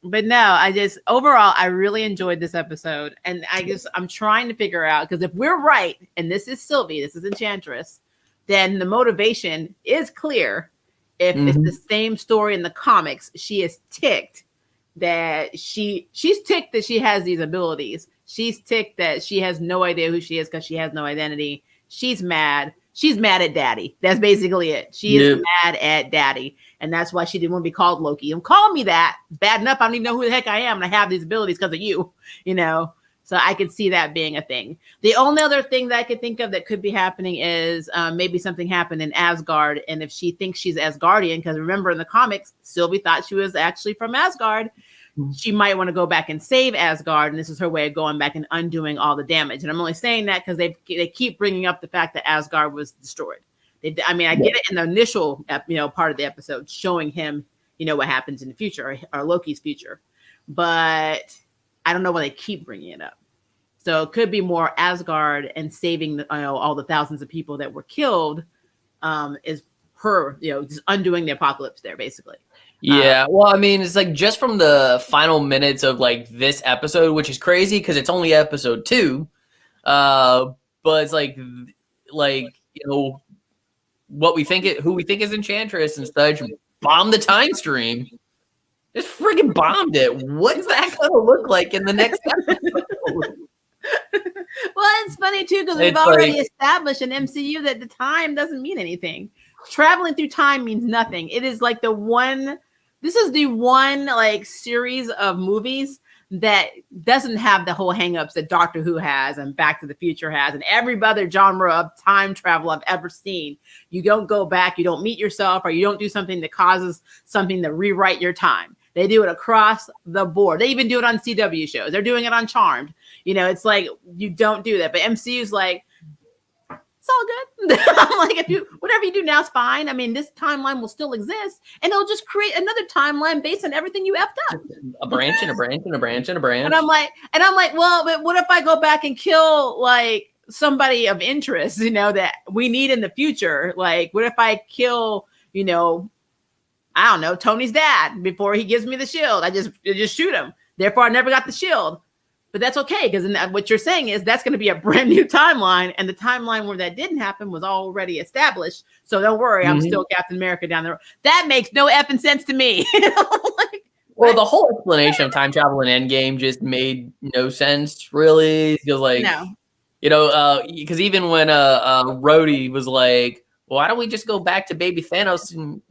A: But no, overall, I really enjoyed this episode. And I'm trying to figure out, because if we're right, and this is Sylvie, this is Enchantress, then the motivation is clear. If it's the same story in the comics, she is ticked that she's ticked that she has these abilities. She's ticked that she has no idea who she is because she has no identity. She's mad. She's mad at Daddy. That's basically it. She is mad at Daddy. And that's why she didn't want to be called Loki. And call me that. It's bad enough. I don't even know who the heck I am. And I have these abilities because of you, So I could see that being a thing. The only other thing that I could think of that could be happening is maybe something happened in Asgard. And if she thinks she's Asgardian, because remember in the comics, Sylvie thought she was actually from Asgard. She might want to go back and save Asgard. And this is her way of going back and undoing all the damage. And I'm only saying that because they keep bringing up the fact that Asgard was destroyed. I get it in the initial, part of the episode showing him, what happens in the future or Loki's future. But I don't know why they keep bringing it up. So it could be more Asgard and saving all the thousands of people that were killed is her, just undoing the apocalypse there, basically.
B: Yeah, well, it's like just from the final minutes of like this episode, which is crazy because it's only episode 2, but it's like what we think who we think is Enchantress and such bombed the time stream. Just friggin' bombed it. What's that gonna look like in the next episode?
A: Well, it's funny too because we've already established in MCU that the time doesn't mean anything. Traveling through time means nothing. It is like this is the one like series of movies that doesn't have the whole hangups that Doctor Who has and Back to the Future has and every other genre of time travel I've ever seen. You don't go back, you don't meet yourself, or you don't do something that causes something to rewrite your time. They do it across the board. They even do it on CW shows. They're doing it on Charmed. It's like you don't do that. But MCU's like, it's all good. I'm like, whatever you do now is fine. This timeline will still exist, and it'll just create another timeline based on everything you effed up.
B: A branch and a branch and a branch and a branch.
A: And I'm like, well, but what if I go back and kill like somebody of interest, that we need in the future? Like, what if I kill, I don't know, Tony's dad before he gives me the shield? I just shoot him. Therefore, I never got the shield. But that's okay, because what you're saying is that's going to be a brand new timeline, and the timeline where that didn't happen was already established. So don't worry, I'm still Captain America down the road. That makes no effing sense to me.
B: Well, the whole explanation of time travel in Endgame just made no sense, really. It feels like, because even when Rhodey was like, well, why don't we just go back to baby Thanos and,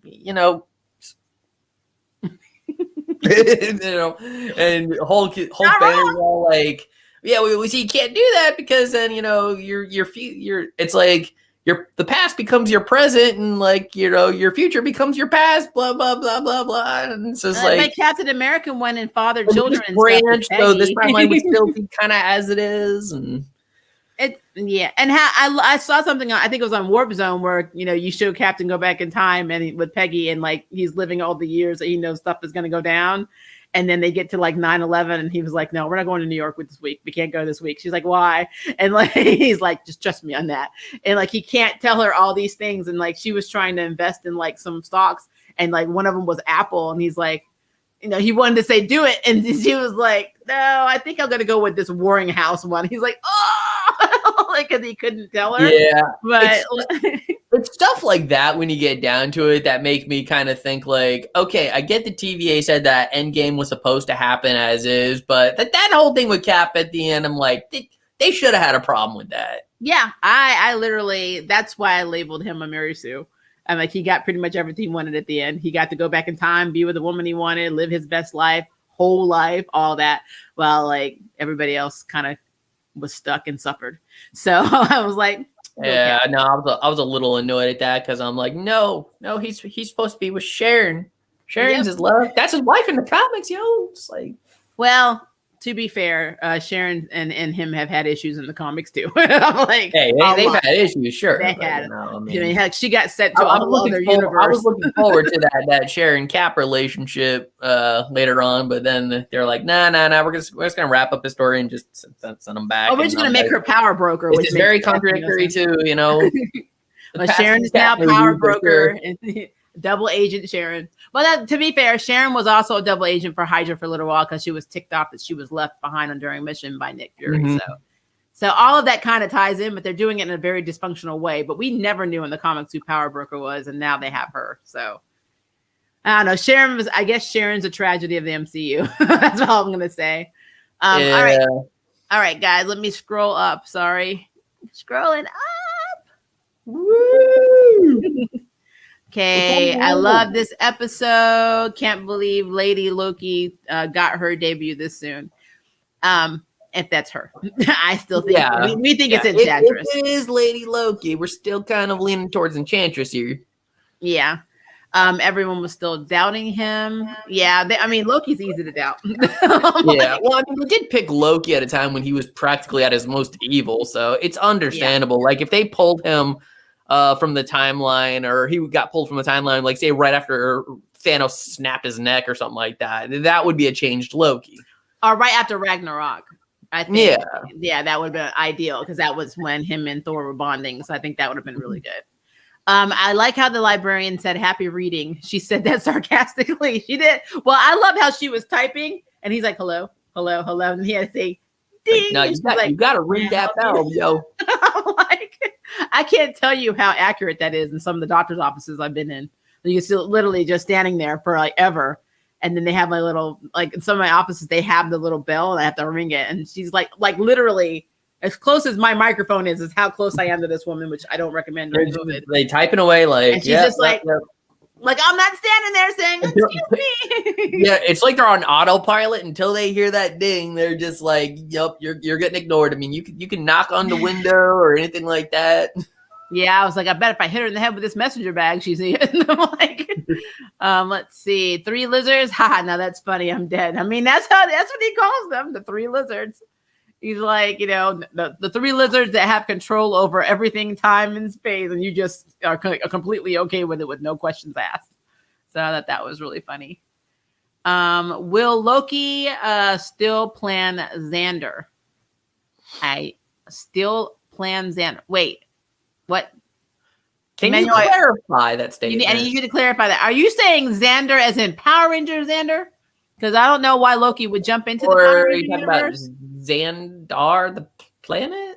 B: and Hulk Banner's all like, yeah, we see you can't do that because then it's like the past becomes your present and like your future becomes your past, blah blah blah blah blah. And it's just like
A: Captain America went and fathered children and
B: branch, so this timeline would still be kind of as it is. And
A: and I saw something, I think it was on Warp Zone, where you show Captain go back in time and with Peggy, and like he's living all the years that he knows stuff is going to go down, and then they get to like 9/11 and he was like, no, we're not going to New York with this week, we can't go this week. She's like, why? And like he's like, just trust me on that. And like he can't tell her all these things, and like she was trying to invest in like some stocks, and like one of them was Apple, and he's like, he wanted to say do it, and she was like, no, I think I'm gonna go with this Warring House one. He's like, oh, like, because he couldn't tell her.
B: Yeah,
A: but
B: it's stuff like that when you get down to it that make me kind of think like, okay, I get the TVA said that Endgame was supposed to happen as is, but that whole thing with Cap at the end, I'm like, they should have had a problem with that.
A: Yeah, I literally, that's why I labeled him a Mary Sue. I'm like, he got pretty much everything he wanted at the end. He got to go back in time, be with the woman he wanted, live his best life, whole life, all that. While like everybody else kind of was stuck and suffered. So I was like,
B: yeah, no, I was a little annoyed at that because I'm like, no, he's supposed to be with Sharon. Sharon's his love. That's his wife in the comics, yo. It's like,
A: well, to be fair, Sharon and him have had issues in the comics too. I'm like,
B: hey, they've had issues, sure.
A: They
B: but,
A: had.
B: you know, I
A: I
B: mean,
A: mean, heck, she got sent to a whole other universe.
B: I was looking forward to that Sharon Cap relationship later on, but then they're like, nah, we're just gonna wrap up the story and just send them back.
A: Oh, we're just gonna make her power broker, which
B: is very contradictory to, you know.
A: But Sharon is now power broker and double agent Sharon. But to be fair, Sharon was also a double agent for Hydra for a little while because she was ticked off that she was left behind during mission by Nick Fury.
B: Mm-hmm.
A: So all of that kind of ties in, but they're doing it in a very dysfunctional way. But we never knew in the comics who Power Broker was, and now they have her. So I don't know. I guess Sharon's a tragedy of the MCU. That's all I'm gonna say.
B: Yeah.
A: All right, guys. Let me scroll up. Sorry, scrolling up. Woo! Okay, I love this episode. Can't believe Lady Loki got her debut this soon. If that's her, I still think we think it's Enchantress.
B: It is Lady Loki. We're still kind of leaning towards Enchantress here.
A: Yeah. Everyone was still doubting him. Yeah, Loki's easy to doubt.
B: Yeah, well, I mean, they did pick Loki at a time when he was practically at his most evil, so it's understandable. Yeah. Like if they pulled him from the timeline, or he got pulled from the timeline, like say right after Thanos snapped his neck or something like that, that would be a changed Loki.
A: Or right after Ragnarok, I think. Yeah, that would have been ideal because that was when him and Thor were bonding. So I think that would have been really good. I like how the librarian said "happy reading." She said that sarcastically. She did. Well, I love how she was typing, and he's like, "Hello, hello, hello," and he had to say, "Ding."
B: No, you got to ring that bell, yo.
A: I can't tell you how accurate that is in some of the doctor's offices I've been in. You can still literally just standing there for like ever. And then they have my little, like in some of my offices, they have the little bell and I have to ring it. And she's like literally as close as my microphone is how close I am to this woman, which I don't recommend during COVID.
B: They typing away like,
A: and she's just like I'm not standing there saying, excuse me.
B: Yeah, it's like they're on autopilot until they hear that ding. They're just like, yep, you're getting ignored. I mean, you can knock on the window or anything like that.
A: Yeah, I was like, I bet if I hit her in the head with this messenger bag, she's in. I'm like, let's see, 3 lizards. Ha! Now that's funny. I'm dead. I mean, that's what he calls them, the 3 lizards. He's like, the 3 lizards that have control over everything, time and space, and you just are completely okay with it with no questions asked. So I thought that was really funny. Will Loki still plan Xander? I still plan Xander. Wait. What?
B: Can you clarify that statement?
A: I need you to clarify that. Are you saying Xander as in Power Ranger Xander? Because I don't know why Loki would jump into the Power Ranger universe.
B: About Xandar, the planet?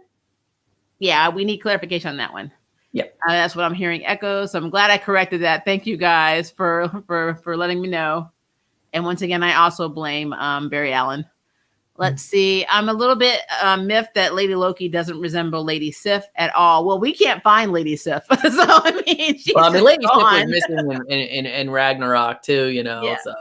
A: Yeah, we need clarification on that one.
B: Yep.
A: That's what I'm hearing echo. So I'm glad I corrected that. Thank you guys for letting me know. And once again, I also blame Barry Allen. Let's see. I'm a little bit miffed that Lady Loki doesn't resemble Lady Sif at all. Well, we can't find Lady Sif. So, I mean, she's
B: Lady Sif was missing in Ragnarok too, Yeah. So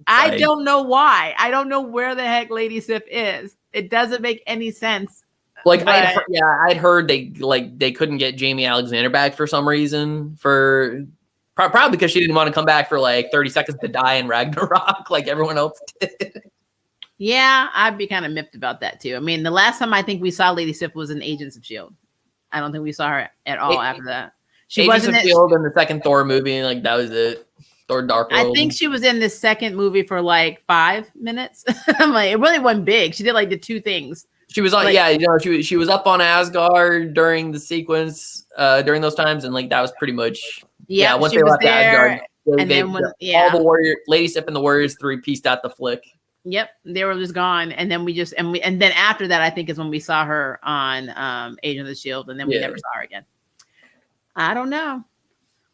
A: I don't know why. I don't know where the heck Lady Sif is. It doesn't make any sense.
B: Like, I'd heard they couldn't get Jamie Alexander back for some reason. Probably because she didn't want to come back for like 30 seconds to die in Ragnarok like everyone else did.
A: Yeah, I'd be kind of miffed about that too. I mean, the last time I think we saw Lady Sif was in Agents of S.H.I.E.L.D. I don't think we saw her at all after that.
B: She wasn't in S.H.I.E.L.D. in the second Thor movie, and like that was it. Thor Dark World.
A: I think she was in the second movie for like 5 minutes. I'm like, it really wasn't big. She did like the 2 things.
B: She was on, she was up on Asgard during the sequence during those times, and like that was pretty much once they left Asgard, all the Warrior Lady Sif and the Warriors 3 pieced out the flick.
A: Yep, they were just gone, and then and then after that, I think is when we saw her on Agent of the S.H.I.E.L.D., and then we never saw her again. I don't know.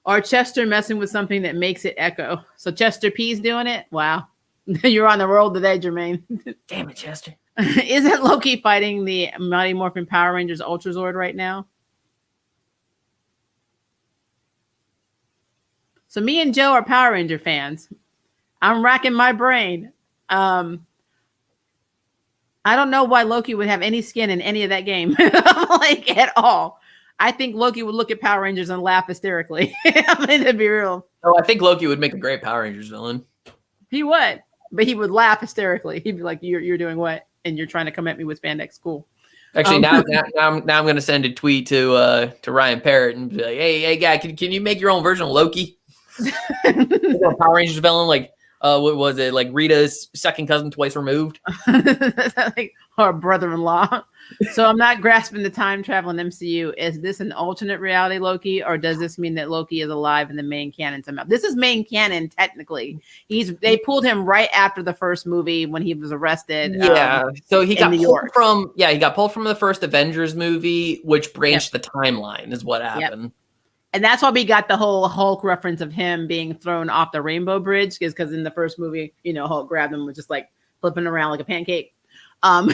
A: Or Chester messing with something that makes it echo. So Chester P's doing it. Wow, you're on the roll today, Jermaine.
B: Damn it, Chester.
A: Isn't Loki fighting the Mighty Morphin Power Rangers Ultrazord right now? So me and Joe are Power Ranger fans. I'm racking my brain. I don't know why Loki would have any skin in any of that game, like at all. I think Loki would look at Power Rangers and laugh hysterically. I mean, to be real.
B: Oh, I think Loki would make a great Power Rangers villain.
A: He would, but he would laugh hysterically. He'd be like, "You're doing what?" and you're trying to come at me with spandex. Cool.
B: Actually, now I'm going to send a tweet to Ryan Parrott and be like, hey guy, can you make your own version of Loki? Power Rangers villain, like what was it, like Rita's second cousin twice removed?
A: Like her brother-in-law. So I'm not grasping the time travel in MCU. Is this an alternate reality Loki, or does this mean that Loki is alive in the main canon somehow? This is main canon technically. They pulled him right after the first movie when he was arrested.
B: Yeah, so he got pulled from the first Avengers movie, which branched the timeline, is what happened. Yep.
A: And that's why we got the whole Hulk reference of him being thrown off the Rainbow Bridge, is because in the first movie, Hulk grabbed him and was just like flipping around like a pancake.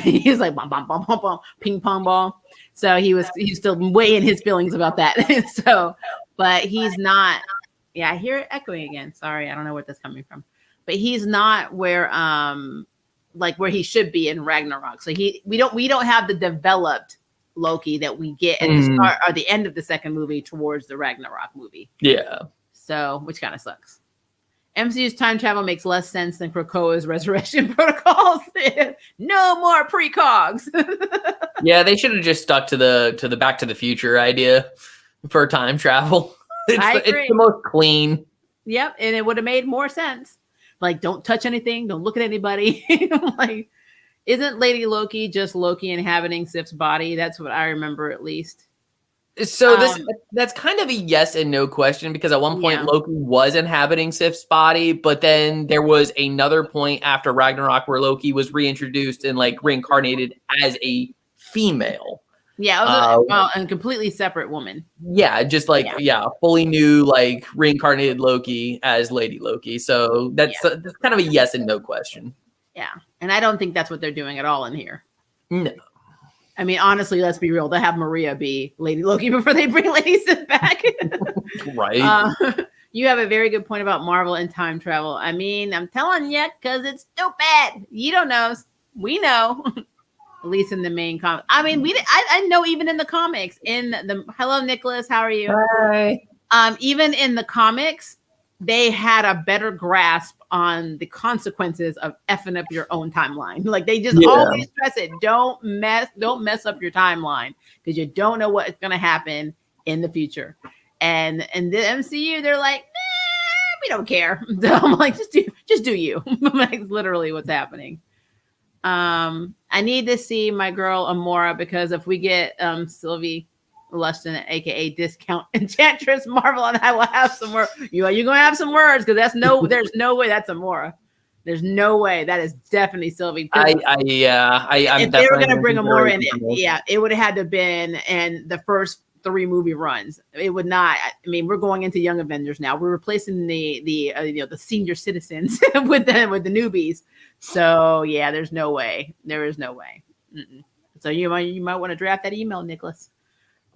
A: He's like bom, bom, bom, bom, bom, ping pong ball. So he's still way in his feelings about that. So, but he's not. Yeah, I hear it echoing again. Sorry, I don't know where that's coming from. But he's not where where he should be in Ragnarok. So we don't have the developed Loki that we get at the start or the end of the second movie towards the Ragnarok movie.
B: Yeah.
A: So, which kind of sucks. MCU's time travel makes less sense than Krakoa's resurrection protocols. No more precogs.
B: Yeah, they should have just stuck to the Back to the Future idea for time travel. It's the most clean.
A: Yep, and it would have made more sense. Like, don't touch anything, don't look at anybody. Like, isn't Lady Loki just Loki inhabiting Sif's body? That's what I remember, at least.
B: So that's kind of a yes and no question, because at one point Loki was inhabiting Sif's body, but then there was another point after Ragnarok where Loki was reintroduced and like reincarnated as a female.
A: Yeah, it was a completely separate woman.
B: Yeah, just like fully new, like reincarnated Loki as Lady Loki. So that's kind of a yes and no question.
A: Yeah, and I don't think that's what they're doing at all in here.
B: No.
A: I mean, honestly, let's be real. They'll have Maria be Lady Loki before they bring Lady Sif back.
B: Right.
A: You have a very good point about Marvel and time travel. I mean, I'm telling you, because it's stupid. You don't know. We know. At least in the main comic. I mean, I know even in the comics. Hello, Nicholas. How are you?
B: Hi.
A: Even in the comics, they had a better grasp on the consequences of effing up your own timeline. Like, they just always stress it. Don't mess up your timeline, because you don't know what's going to happen in the future. And the MCU, they're like, we don't care. So I'm like, just do you. That's literally what's happening. I need to see my girl Amora, because if we get Sylvie Luston, aka Discount Enchantress Marvel, and I will have some more. You're gonna have some words, because there's no way that's Amora. There's no way that is definitely Sylvie. If they were gonna bring Amora in, it would have had to have been in the first 3 movie runs. It would not. I mean, we're going into Young Avengers now. We're replacing the senior citizens with the newbies. So yeah, there's no way. There is no way. Mm-mm. So you might want to draft that email, Nicholas.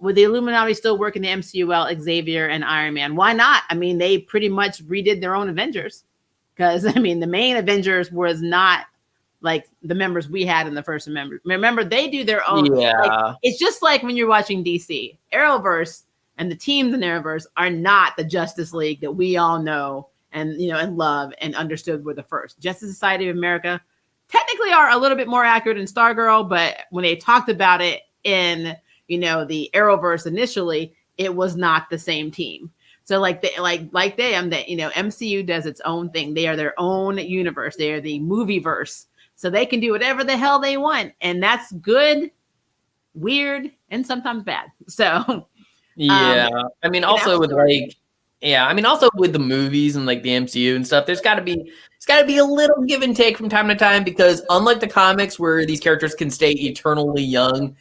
A: Would the Illuminati still work in the MCU while Xavier and Iron Man? Why not? I mean, they pretty much redid their own Avengers, because I mean, the main Avengers was not like the members we had in the first Avengers. Remember, they do their own.
B: Yeah.
A: Like, it's just like when you're watching DC. Arrowverse and the teams in Arrowverse are not the Justice League that we all know and and love and understood were the first. Justice Society of America technically are a little bit more accurate in Stargirl, but when they talked about it in the Arrowverse initially, it was not the same team. So MCU does its own thing. They are their own universe. They are the movieverse. So they can do whatever the hell they want. And that's good, weird, and sometimes bad. So
B: also with the movies and like the MCU and stuff, it's gotta be a little give and take from time to time, because unlike the comics where these characters can stay eternally young,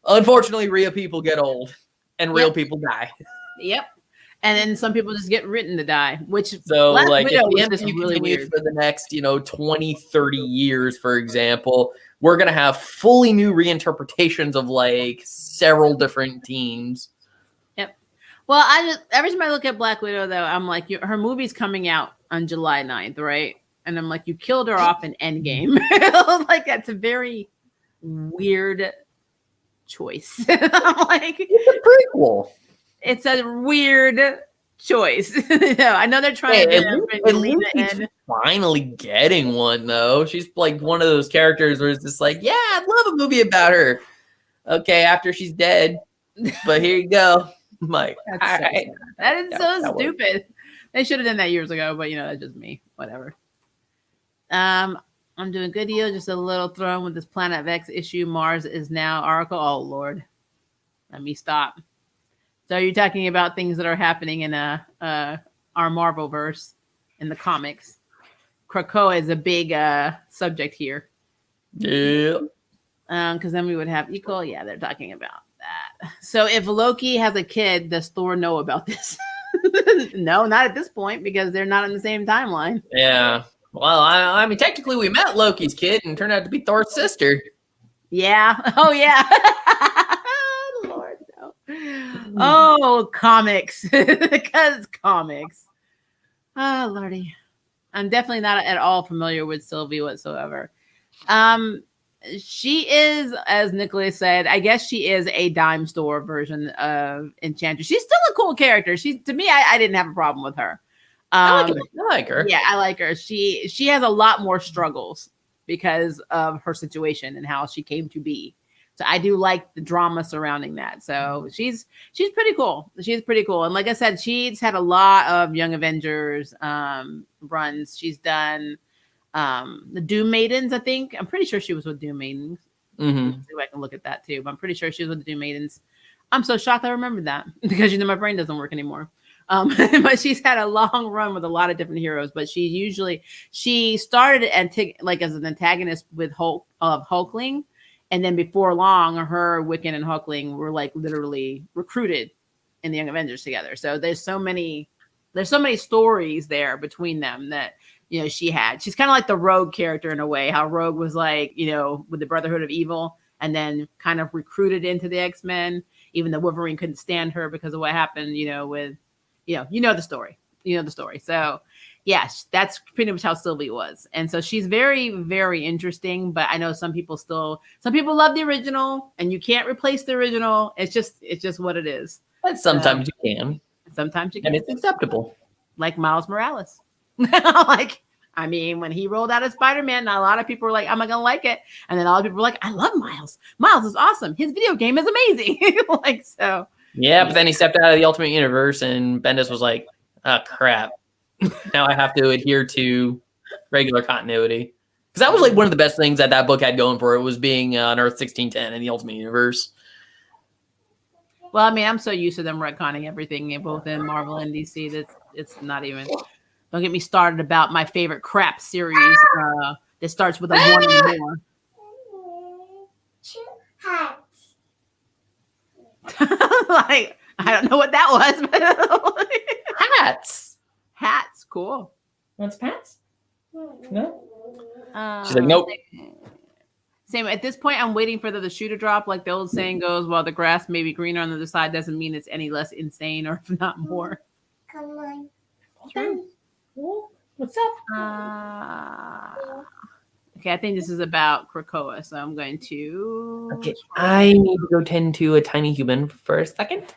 B: unfortunately, real people get old and real people die.
A: Yep. And then some people just get written to die, which
B: so
A: Black
B: like
A: Widow
B: if the MCU really continues for the next 20, 30 years, for example, we're gonna have fully new reinterpretations of like several different teams.
A: Yep. Well, every time I look at Black Widow, though, I'm like, her movie's coming out on July 9th, right? And I'm like, you killed her off in Endgame. Like, that's a very weird choice. I'm like,
B: it's a prequel.
A: It's a weird choice. No, I know they're trying to bring Lena in.
B: Finally getting one though. She's like one of those characters where it's just like, yeah, I'd love a movie about her. Okay, after she's dead, but here you go. I'm like,
A: that's
B: right.
A: That is so stupid. They should have done that years ago, but that's just me. Whatever. I'm doing good deal. Just a little thrown with this Planet X issue. Mars is now Oracle. Oh Lord, let me stop. So you're talking about things that are happening in our Marvel verse in the comics. Krakoa is a big subject here.
B: Yeah.
A: Because then we would have equal. Yeah, they're talking about that. So if Loki has a kid, does Thor know about this? No, not at this point because they're not in the same timeline.
B: Yeah. Well, I mean, technically, we met Loki's kid and turned out to be Thor's sister.
A: Yeah. Oh, yeah. Lord, no. Oh, comics. Because comics. Oh, Lordy. I'm definitely not at all familiar with Sylvie whatsoever. She is, as Nicholas said, I guess she is a dime store version of Enchantress. She's still a cool character. To me, I didn't have a problem with her.
B: I like her.
A: Yeah, I like her. She has a lot more struggles because of her situation and how she came to be. So I do like the drama surrounding that. So she's pretty cool. She's pretty cool. And like I said, she's had a lot of Young Avengers runs. She's done the Doom Maidens, I think. I'm pretty sure she was with Doom Maidens.
B: Mm-hmm.
A: See if I can look at that too. But I'm pretty sure she was with the Doom Maidens. I'm so shocked I remembered that because my brain doesn't work anymore. But she's had a long run with a lot of different heroes. But she started as an antagonist with Hulkling, and then before long, her, Wiccan, and Hulkling were like literally recruited in the Young Avengers together. So there's so many stories there between them that she's kind of like the Rogue character in a way. How Rogue was like with the Brotherhood of Evil, and then kind of recruited into the X-Men, even though Wolverine couldn't stand her because of what happened, with. The story. So, yes, that's pretty much how Sylvie was. And so she's very, very interesting. But I know some people love the original, and you can't replace the original. It's just what it is.
B: But sometimes you can.
A: Sometimes you can.
B: And it's acceptable.
A: Like Miles Morales. When he rolled out as Spider-Man, a lot of people were like, "Am I gonna like it?" And then a lot of people were like, "I love Miles. Miles is awesome. His video game is amazing." So.
B: Yeah, but then he stepped out of the Ultimate Universe, and Bendis was like, "Oh crap! Now I have to adhere to regular continuity." Because that was like one of the best things that book had going for it, was being on Earth 1610 in the Ultimate Universe.
A: Well, I'm so used to them retconning everything, both in Marvel and DC, that it's not even. Don't get me started about my favorite crap series that starts with a one or more. Like, I don't know what that was, but hats, cool.
B: What's hats? No.
A: She's
B: like, nope.
A: Same. At this point, I'm waiting for the shoe to drop. Like the old saying goes, while the grass may be greener on the other side, doesn't mean it's any less insane, or if not more.
C: Come on.
A: True.
B: What's up?
A: Okay, I think this is about Krakoa, so I'm going to.
B: Okay, I need to go tend to a tiny human for a second.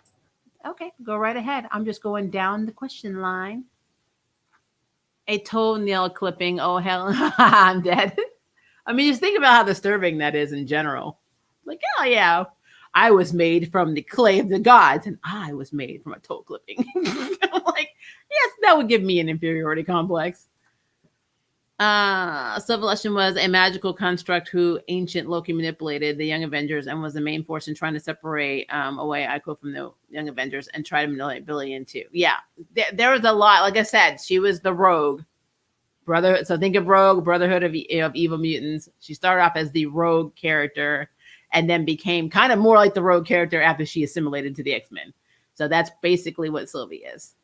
A: Okay, go right ahead. I'm just going down the question line. A toenail clipping. Oh, hell, I'm dead. Just think about how disturbing that is in general. Like, oh, yeah, I was made from the clay of the gods, and I was made from a toe clipping. I'm like, yes, that would give me an inferiority complex. Subvolution was a magical construct who ancient Loki manipulated the Young Avengers and was the main force in trying to separate away Ico from the Young Avengers and try to manipulate Billy into. Yeah, there was a lot. Like I said, she was the Rogue brother. So think of Rogue, Brotherhood of Evil Mutants. She started off as the Rogue character and then became kind of more like the Rogue character after she assimilated to the X-Men. So that's basically what Sylvie is.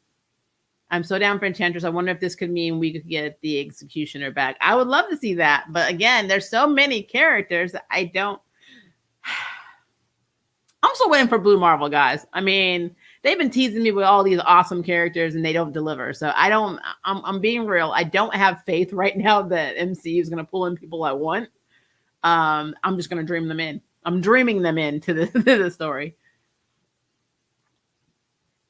A: I'm so down for Enchantress. I wonder if this could mean we could get the Executioner back. I would love to see that. But again, there's so many characters that I don't. I'm still waiting for Blue Marvel, guys. They've been teasing me with all these awesome characters and they don't deliver. So I'm being real. I don't have faith right now that MCU is going to pull in people I want. I'm just going to dream them in. I'm dreaming them into the story.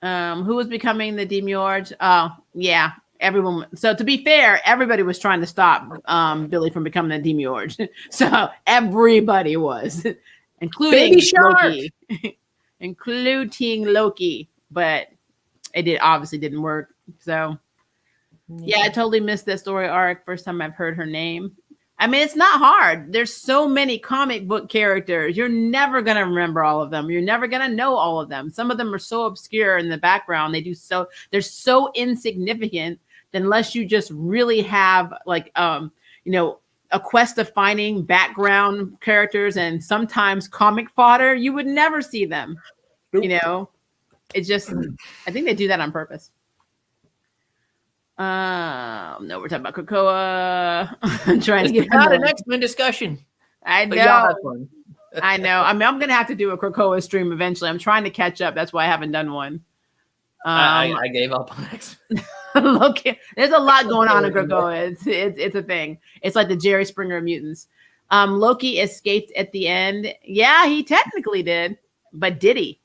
A: Who was becoming the Demiurge? Oh, yeah, everyone. So to be fair, everybody was trying to stop Billy from becoming the Demiurge. So everybody was, including
B: Baby Shark.
A: Loki, including Loki. But it obviously didn't work. So yeah, I totally missed that story arc. First time I've heard her name. I mean, it's not hard. There's so many comic book characters. You're never going to remember all of them. You're never going to know all of them. Some of them are so obscure in the background. They're so insignificant that unless you just really have like, a quest of finding background characters and sometimes comic fodder, you would never see them. Nope. It's just, I think they do that on purpose. No, we're talking about Krakoa. I'm trying to get
B: not an X-Men discussion.
A: I know. I know. I mean, I'm gonna have to do a Krakoa stream eventually. I'm trying to catch up. That's why I haven't done one.
B: I gave up on X-Men.
A: Look, there's a lot going on in Krakoa. It's a thing. It's like the Jerry Springer of mutants. Loki escaped at the end. Yeah, he technically did, but did he?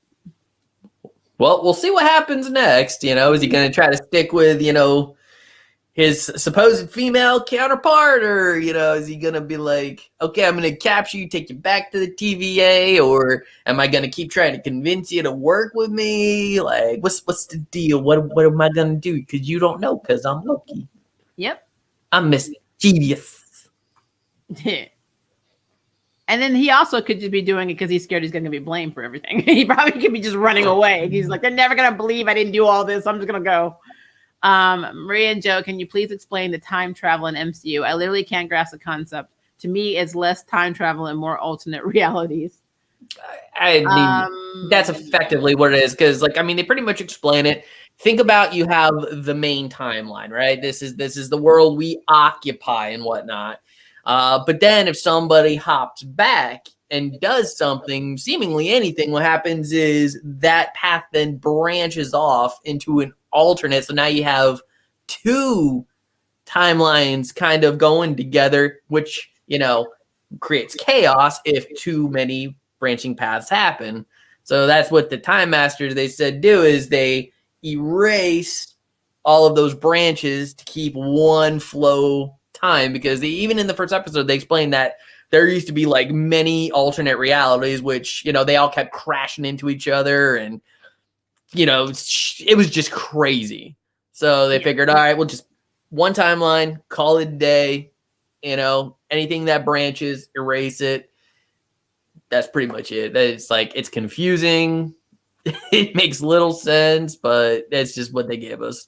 B: Well, we'll see what happens next. Is he going to try to stick with, his supposed female counterpart, or is he gonna be like, okay, I'm gonna capture you, take you back to the TVA, or am I gonna keep trying to convince you to work with me? Like, what's the deal? What am I gonna do? Because you don't know, because I'm Loki.
A: Yep,
B: I'm mischievous.
A: And then he also could just be doing it because he's scared he's going to be blamed for everything. He probably could be just running away. He's like, they're never going to believe I didn't do all this. I'm just going to go. Maria and Joe, can you please explain the time travel in MCU? I literally can't grasp the concept. To me, it's less time travel and more alternate realities.
B: I mean, that's effectively what it is. Because, they pretty much explain it. Think about, you have the main timeline, right? This is the world we occupy and whatnot. But then if somebody hops back and does something, seemingly anything, what happens is that path then branches off into an alternate. So now you have two timelines kind of going together, which, creates chaos if too many branching paths happen. So that's what the Time Masters, they said, do, is they erase all of those branches to keep one flow time, because even in the first episode they explained that there used to be like many alternate realities, which they all kept crashing into each other, and it was just crazy. So they figured, all right, we'll just one timeline, call it a day. Anything that branches, erase it. That's pretty much it. It's confusing. It makes little sense, but that's just what they gave us.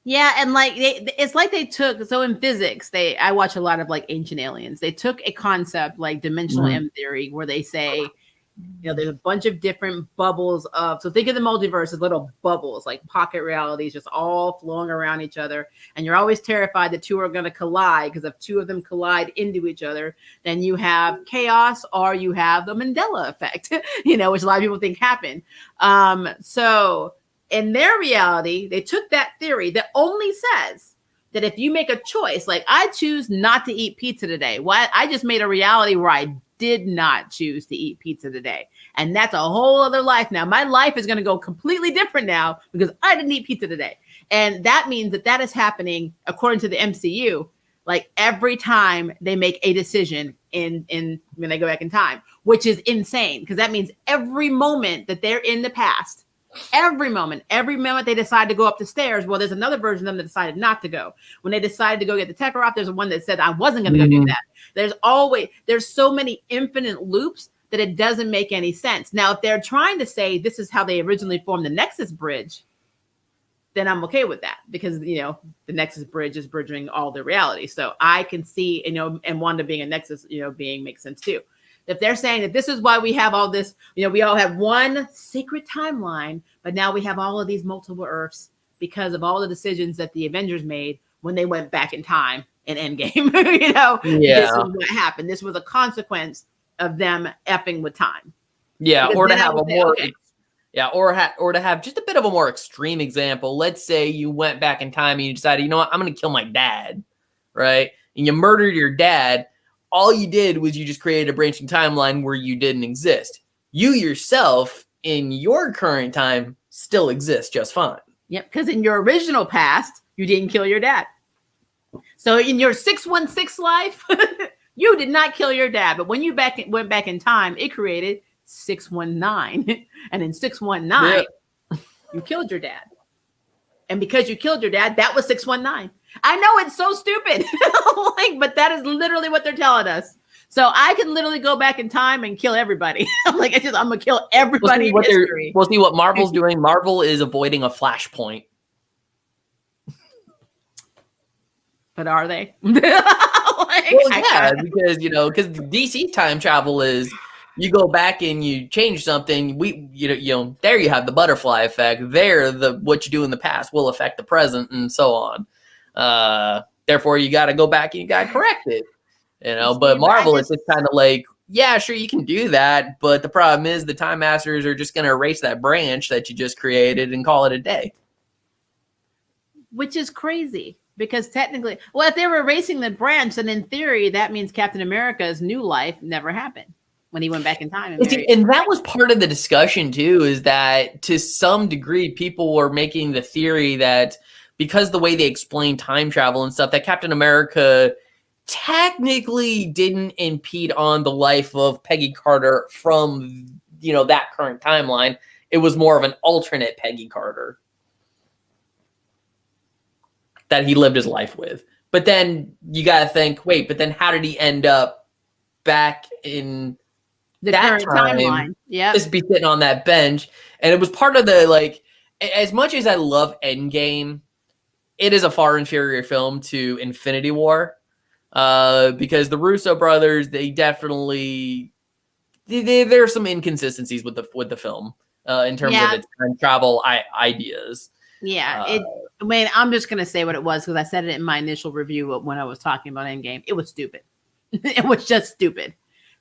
A: Yeah, and it's like they took, so in physics, I watch a lot of like Ancient Aliens. They took a concept like dimensional M theory, where they say, there's a bunch of different bubbles so think of the multiverse as little bubbles, like pocket realities, just all flowing around each other. And you're always terrified that two are going to collide, because if two of them collide into each other, then you have chaos, or you have the Mandela effect, which a lot of people think happened. So in their reality, they took that theory that only says that if you make a choice, like I choose not to eat pizza today. Why? I just made a reality where I did not choose to eat pizza today. And that's a whole other life now. My life is going to go completely different now because I didn't eat pizza today. And that means that is happening according to the MCU, like every time they make a decision in when they go back in time, which is insane, because that means every moment that they're in the past, every moment they decide to go up the stairs. Well, there's another version of them that decided not to go. When they decided to go get the Tekrov, there's one that said, I wasn't going to go do that. There's so many infinite loops that it doesn't make any sense. Now, if they're trying to say this is how they originally formed the Nexus Bridge, then I'm okay with that, because, the Nexus Bridge is bridging all the reality. So I can see, and Wanda being a Nexus, being makes sense too. If they're saying that this is why we have all this, we all have one secret timeline, but now we have all of these multiple Earths because of all the decisions that the Avengers made when they went back in time in Endgame. This is what happened. This was a consequence of them effing with time.
B: Yeah, because or to have a more, or to have just a bit of a more extreme example. Let's say you went back in time and you decided, I'm going to kill my dad, right? And you murdered your dad. All you did was you just created a branching timeline where you didn't exist. You yourself, in your current time, still exist just fine.
A: Yep, because in your original past, you didn't kill your dad. So in your 616 life, you did not kill your dad. But when you went back in time, it created 619. And in 619, you killed your dad. And because you killed your dad, that was 619. I know it's so stupid. But that is literally what they're telling us. So I can literally go back in time and kill everybody. I'm gonna kill everybody in history.
B: We'll see what Marvel's doing. Marvel is avoiding a flashpoint.
A: But are they?
B: Because DC time travel is you go back and you change something. There you have the butterfly effect. There, what you do in the past will affect the present, and so on. Therefore, you got to go back and you got to correct it. But Marvel, it's just kind of like, yeah, sure, you can do that, but the problem is the Time Masters are just going to erase that branch that you just created and call it a day.
A: Which is crazy. Because technically, if they were erasing the branch, then in theory, that means Captain America's new life never happened when he went back in time.
B: And that was part of the discussion, too, is that to some degree, people were making the theory that because the way they explain time travel and stuff, that Captain America technically didn't impede on the life of Peggy Carter from, that current timeline. It was more of an alternate Peggy Carter that he lived his life with. But then you got to think, wait, but then how did he end up back in
A: the current timeline? Yeah.
B: Just be sitting on that bench. And it was part of the, as much as I love Endgame, it is a far inferior film to Infinity War. Because the Russo brothers, they definitely, there are some inconsistencies with the film, in terms of its time travel ideas.
A: Yeah, I'm just gonna say what it was because I said it in my initial review when I was talking about Endgame. It was stupid. It was just stupid.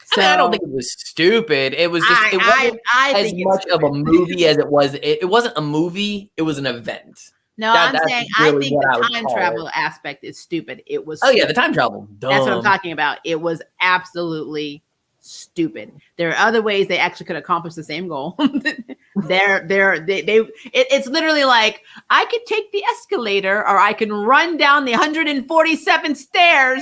A: So
B: I don't think it was stupid. It was just it wasn't as much of a movie as it was. It wasn't a movie. It was an event.
A: No, I'm saying really I think the time travel aspect is stupid. It was.
B: Oh yeah, the time travel. Dumb.
A: That's what I'm talking about. It was absolutely stupid. There are other ways they actually could accomplish the same goal. It's literally like I could take the escalator or I can run down the 147 stairs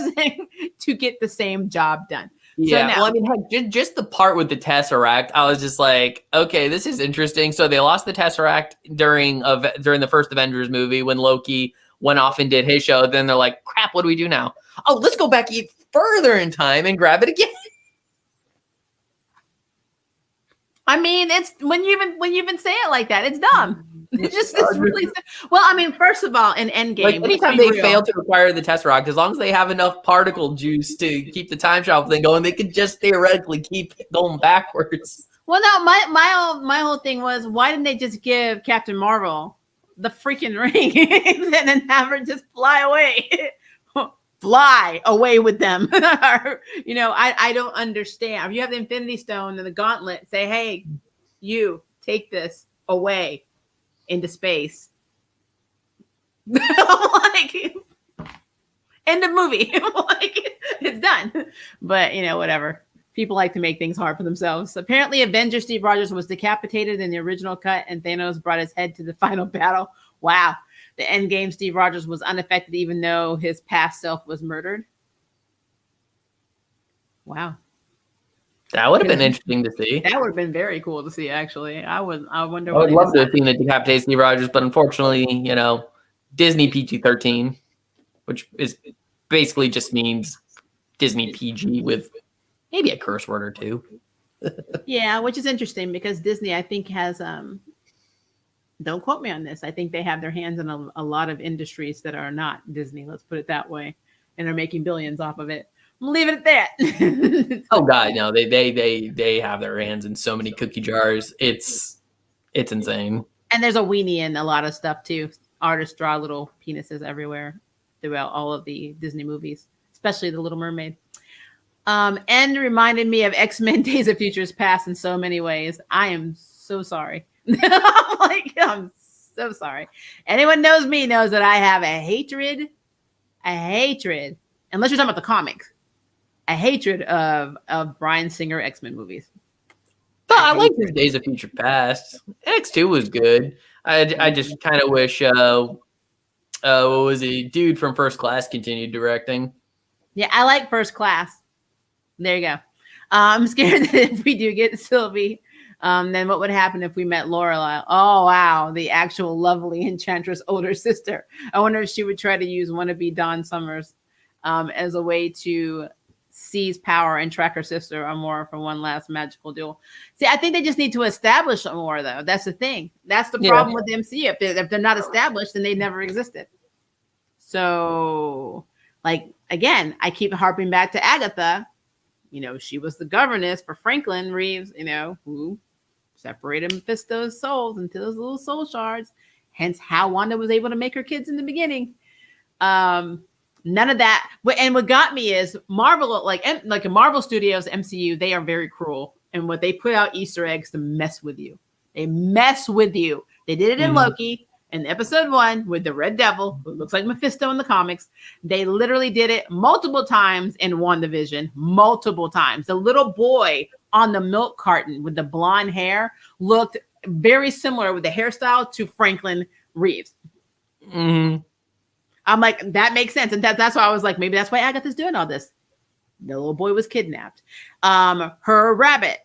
A: to get the same job done.
B: Yeah, so heck, just the part with the Tesseract, I was just like, okay, this is interesting. So they lost the Tesseract during the first Avengers movie when Loki went off and did his show. Then they're like, crap, what do we do now? Oh, let's go back even further in time and grab it again.
A: It's when you even say it like that, it's dumb. It's really well. First of all, in Endgame,
B: anytime they fail to acquire the Tesseract, as long as they have enough particle juice to keep the time travel thing going, they could just theoretically keep going backwards.
A: Well, no, my whole thing was, why didn't they just give Captain Marvel the freaking ring and then have her just fly away? Fly away with them. I don't understand. If you have the Infinity Stone and the Gauntlet, say, hey, you take this away into space. End of movie. It's done. But whatever. People like to make things hard for themselves. Apparently, Avenger Steve Rogers was decapitated in the original cut, and Thanos brought his head to the final battle. Wow. The Endgame Steve Rogers was unaffected, even though his past self was murdered. Wow.
B: That would have been interesting to see.
A: That would have been very cool to see, actually. I wonder.
B: I would love to have seen the decapitated Steve Rogers, but unfortunately, Disney PG-13, which is basically just means Disney PG with maybe a curse word or two.
A: Yeah, which is interesting because Disney, I think, has don't quote me on this. I think they have their hands in a lot of industries that are not Disney. Let's put it that way, and are making billions off of it. I'm leaving it at that.
B: Oh God, no! They have their hands in so many cookie jars. It's insane.
A: And there's a weenie in a lot of stuff too. Artists draw little penises everywhere throughout all of the Disney movies, especially The Little Mermaid. And reminded me of X-Men: Days of Futures Past in so many ways. I am so sorry. I'm so sorry. Anyone knows me knows that I have a hatred, unless you're talking about the comics, a hatred of Bryan Singer X-Men movies.
B: I liked his Days of Future Past. X2 was good. I just kind of wish what was he? Dude from First Class continued directing.
A: Yeah, I like First Class. There you go. I'm scared that if we do get Sylvie, then what would happen if we met Lorelai? Oh, wow. The actual lovely enchantress older sister. I wonder if she would try to use wannabe Dawn Summers as a way to seize power and track her sister or more for one last magical duel. See, I think they just need to establish more, though. That's the thing. That's the problem with the MCU. If they're not established, then they never existed. So, like, again, I keep harping back to Agatha. You know, she was the governess for Franklin Reeves, you know, who separated Mephisto's souls into those little soul shards. Hence how Wanda was able to make her kids in the beginning. None of that. And what got me is Marvel, like in Marvel Studios, MCU, they are very cruel. And what they put out Easter eggs to mess with you. They mess with you. They did it in Loki. In episode 1 with the Red Devil, who looks like Mephisto in the comics, they literally did it multiple times in WandaVision, multiple times. The little boy on the milk carton with the blonde hair looked very similar with the hairstyle to Franklin Reeves. I'm like, that makes sense. And that's why I was like, maybe that's why Agatha's doing all this. The little boy was kidnapped. Her rabbit,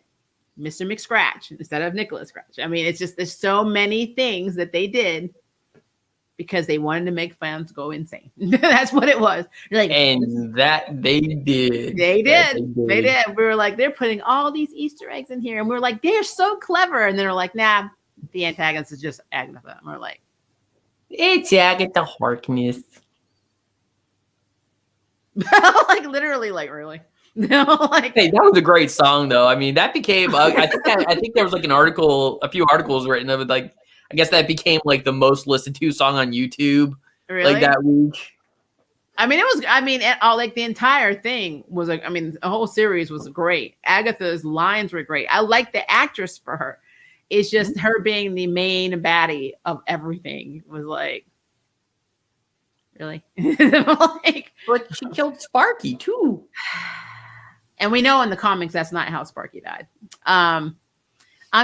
A: Mr. McScratch instead of Nicholas Scratch. I mean, it's just there's so many things that they did because they wanted to make fans go insane. That's what it was. Like,
B: and that they did.
A: They did. We were like, they're putting all these Easter eggs in here, and we were like, they're so clever. And then we're like, nah, the antagonist is just Agatha. And we're like,
B: it's Agatha Harkness.
A: like literally, like really. No, like,
B: hey, that was a great song, though. I mean, that became. I think there was like a few articles written of it. Like, I guess that became like the most listened to song on YouTube, like that week.
A: I mean, it was. I mean, like the entire thing was like. I mean, the whole series was great. Agatha's lines were great. I like the actress for her. It's just her being the main baddie of everything was like. Really? Like,
B: but she killed Sparky too.
A: And we know in the comics that's not how Sparky died. I'm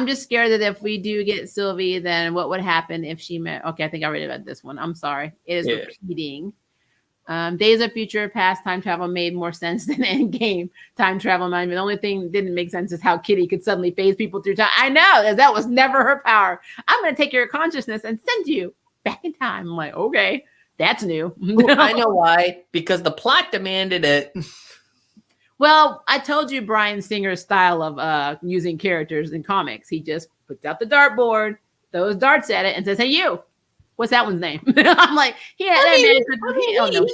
A: just scared that if we do get Sylvie, then what would happen if she met? Okay, I think I already read this one. I'm sorry. It is repeating. Days of Future Past time travel made more sense than Endgame time travel. The only thing that didn't make sense is how Kitty could suddenly phase people through time. I know that was never her power. I'm going to take your consciousness and send you back in time. I'm like, okay, that's new.
B: I know why. Because the plot demanded it.
A: Well, I told you Bryan Singer's style of using characters in comics. He just puts out the dartboard, throws darts at it, and says, hey, you, what's that one's name? I'm like, he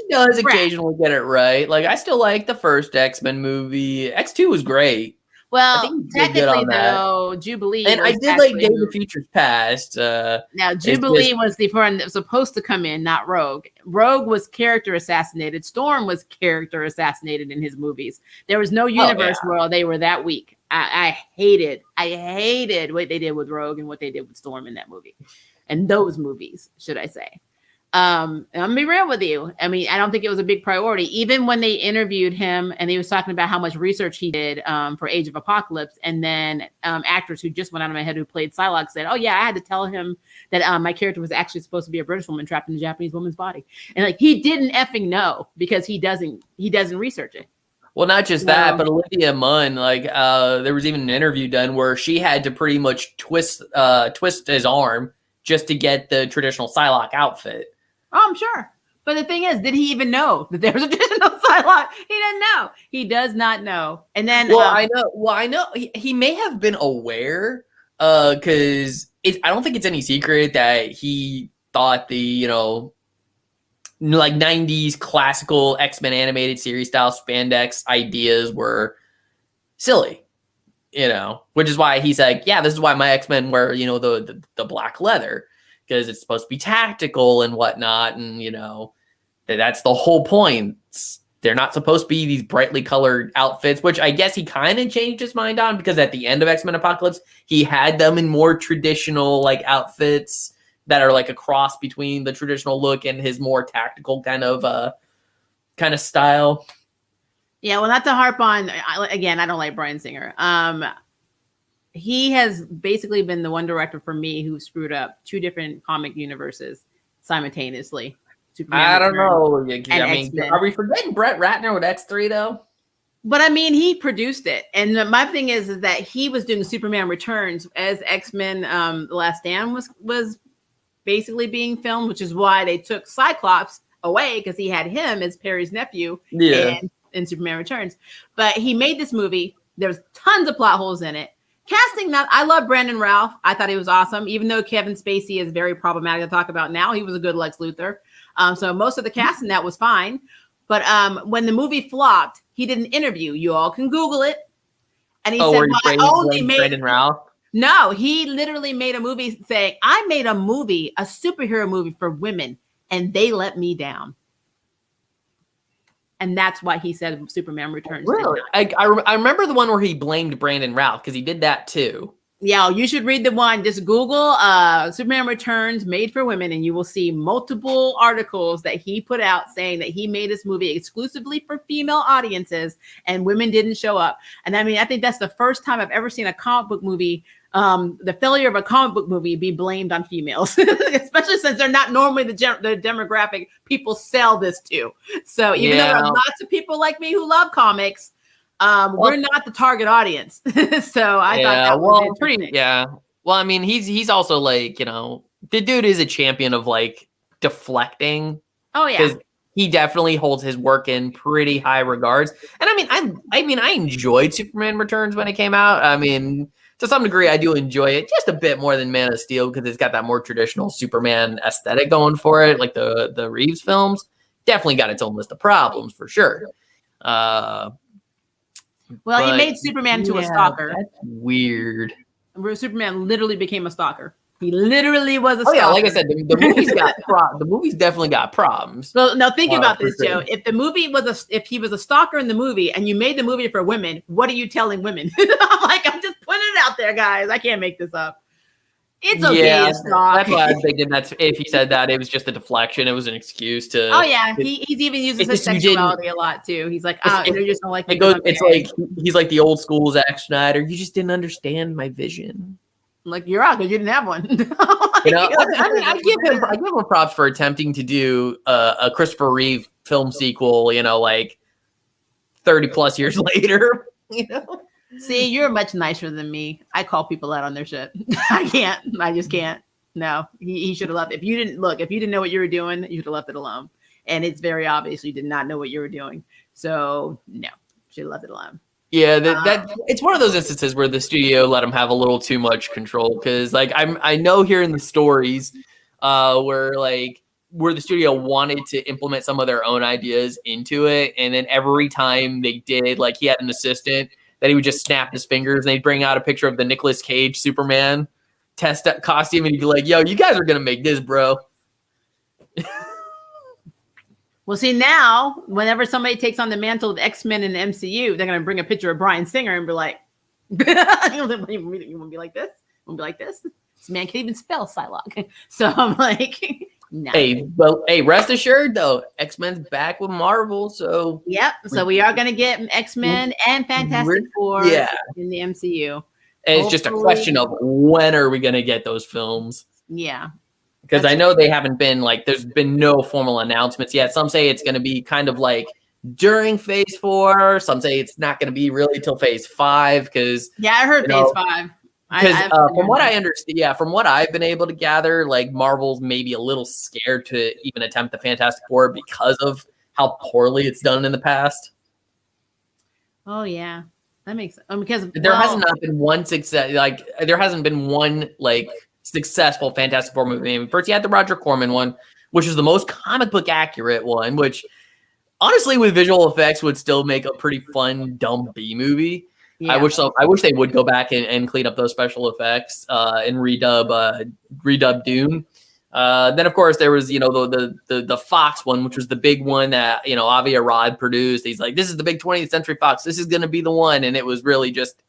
B: does occasionally get it right. Like, I still like the first X-Men movie. X2 was great.
A: Well, technically, though, Jubilee.
B: And I did like Days of Future Past.
A: Now, Jubilee was the one that was supposed to come in, not Rogue. Rogue was character assassinated. Storm was character assassinated in his movies. There was no universe where they were that weak. I hated what they did with Rogue and what they did with Storm in that movie. And those movies, should I say. I'm gonna be real with you. I mean, I don't think it was a big priority. Even when they interviewed him and he was talking about how much research he did for Age of Apocalypse, and then actors who just went out of my head who played Psylocke said, "Oh yeah, I had to tell him that my character was actually supposed to be a British woman trapped in a Japanese woman's body," and like he didn't effing know because he doesn't research it.
B: Well, not just that, but Olivia Munn, like there was even an interview done where she had to pretty much twist his arm just to get the traditional Psylocke outfit.
A: Oh, I'm sure. But the thing is, did he even know that there was a traditional Psylocke? He didn't know. He does not know. And then,
B: I know. He may have been aware, because I don't think it's any secret that he thought the like 90s classical X-Men animated series style spandex ideas were silly. Which is why he's like, yeah, this is why my X-Men wear the black leather. Because it's supposed to be tactical and whatnot, and that's the whole point. They're not supposed to be these brightly colored outfits, which I guess he kind of changed his mind on, because at the end of X-Men Apocalypse, he had them in more traditional like outfits that are like a cross between the traditional look and his more tactical kind of style. Yeah,
A: well, not to harp on again. I don't like Bryan Singer. he has basically been the one director for me who screwed up 2 different comic universes simultaneously. Superman
B: I don't know.
A: and
B: I mean,
A: X-Men.
B: are we forgetting Brett Ratner with X3 though?
A: But I mean, he produced it, and my thing is that he was doing Superman Returns as X-Men. The Last Stand was basically being filmed, which is why they took Cyclops away, because he had him as Perry's nephew in Superman Returns. But he made this movie. There's tons of plot holes in it. Casting, I love Brandon Routh. I thought he was awesome, even though Kevin Spacey is very problematic to talk about now. He was a good Lex Luthor. So most of the casting that was fine. But when the movie flopped, he did an interview. You all can Google it. And he said,
B: well, I only made Brandon Routh.
A: No, he literally made a movie saying, I made a movie, a superhero movie for women, and they let me down. And that's why he said Superman Returns.
B: Really? I remember the one where he blamed Brandon Routh, because he did that too.
A: Yeah, you should read the one. Just Google Superman Returns made for women, and you will see multiple articles that he put out saying that he made this movie exclusively for female audiences, and women didn't show up. And I mean, I think that's the first time I've ever seen a comic book movie, the failure of a comic book movie, be blamed on females, especially since they're not normally the demographic people sell this to. So even though there are lots of people like me who love comics, we're not the target audience. So I thought that was pretty.
B: Well, I mean, he's also like, the dude is a champion of like deflecting.
A: Oh yeah.
B: Because he definitely holds his work in pretty high regards. And I mean, I enjoyed Superman Returns when it came out. I mean, to some degree, I do enjoy it just a bit more than Man of Steel, because it's got that more traditional Superman aesthetic going for it, like the Reeves films. Definitely got its own list of problems for sure.
A: Well, he made Superman to a stalker.
B: That's weird.
A: Superman literally became a stalker. He literally was a stalker.
B: Oh yeah, like I said, the movie's got the movie's definitely got problems.
A: Well, now think about this, Joe. If the movie was if he was a stalker in the movie, and you made the movie for women, what are you telling women? I'm just putting it out there, guys. I can't make this up. It's okay to stalk.
B: That's why I'm thinking if he said that, it was just a deflection. It was an excuse to.
A: Oh yeah, he's even uses his sexuality a lot too. He's like, you just don't like.
B: It's like he's like the old school Zack Snyder. You just didn't understand my vision.
A: Like, you're out because you didn't have one.
B: I give him props for attempting to do a Christopher Reeve film sequel. Like 30 plus years later.
A: See, you're much nicer than me. I call people out on their shit. I can't. I just can't. No, he should have left. If you didn't know what you were doing, you should have left it alone. And it's very obvious you did not know what you were doing. So no, should have left it alone.
B: Yeah, that it's one of those instances where the studio let him have a little too much control, because like I know hearing the stories where the studio wanted to implement some of their own ideas into it, and then every time they did, like, he had an assistant that he would just snap his fingers and they'd bring out a picture of the Nicolas Cage Superman test costume, and he'd be like, "Yo, you guys are gonna make this, bro."
A: Well, see, now, whenever somebody takes on the mantle of X-Men in the MCU, they're going to bring a picture of Bryan Singer and be like, you want to be like this? You want to be like this? This man can't even spell Psylocke. So I'm like, no.
B: Hey, rest assured, though, X-Men's back with Marvel, so.
A: Yep, so we are going to get X-Men and Fantastic Four in the MCU.
B: And it's just a question of when are we going to get those films?
A: Yeah.
B: Because I know they haven't been, there's been no formal announcements yet. Some say it's going to be kind of like during phase 4. Some say it's not going to be really till phase 5. Because
A: I heard phase 5.
B: Because from what I understand, from what I've been able to gather, like, Marvel's maybe a little scared to even attempt the Fantastic Four because of how poorly it's done in the past.
A: Oh yeah, that makes sense. Because
B: there hasn't been one success. There hasn't been one successful Fantastic Four movie. I mean, first you had the Roger Corman one, which is the most comic book accurate one, which honestly with visual effects would still make a pretty fun dumb B movie. Yeah. I wish they would go back and clean up those special effects and redub Dune. Then of course there was the Fox one, which was the big one that Avi Arad produced. He's like, this is the big 20th Century Fox. This is going to be the one, and it was really just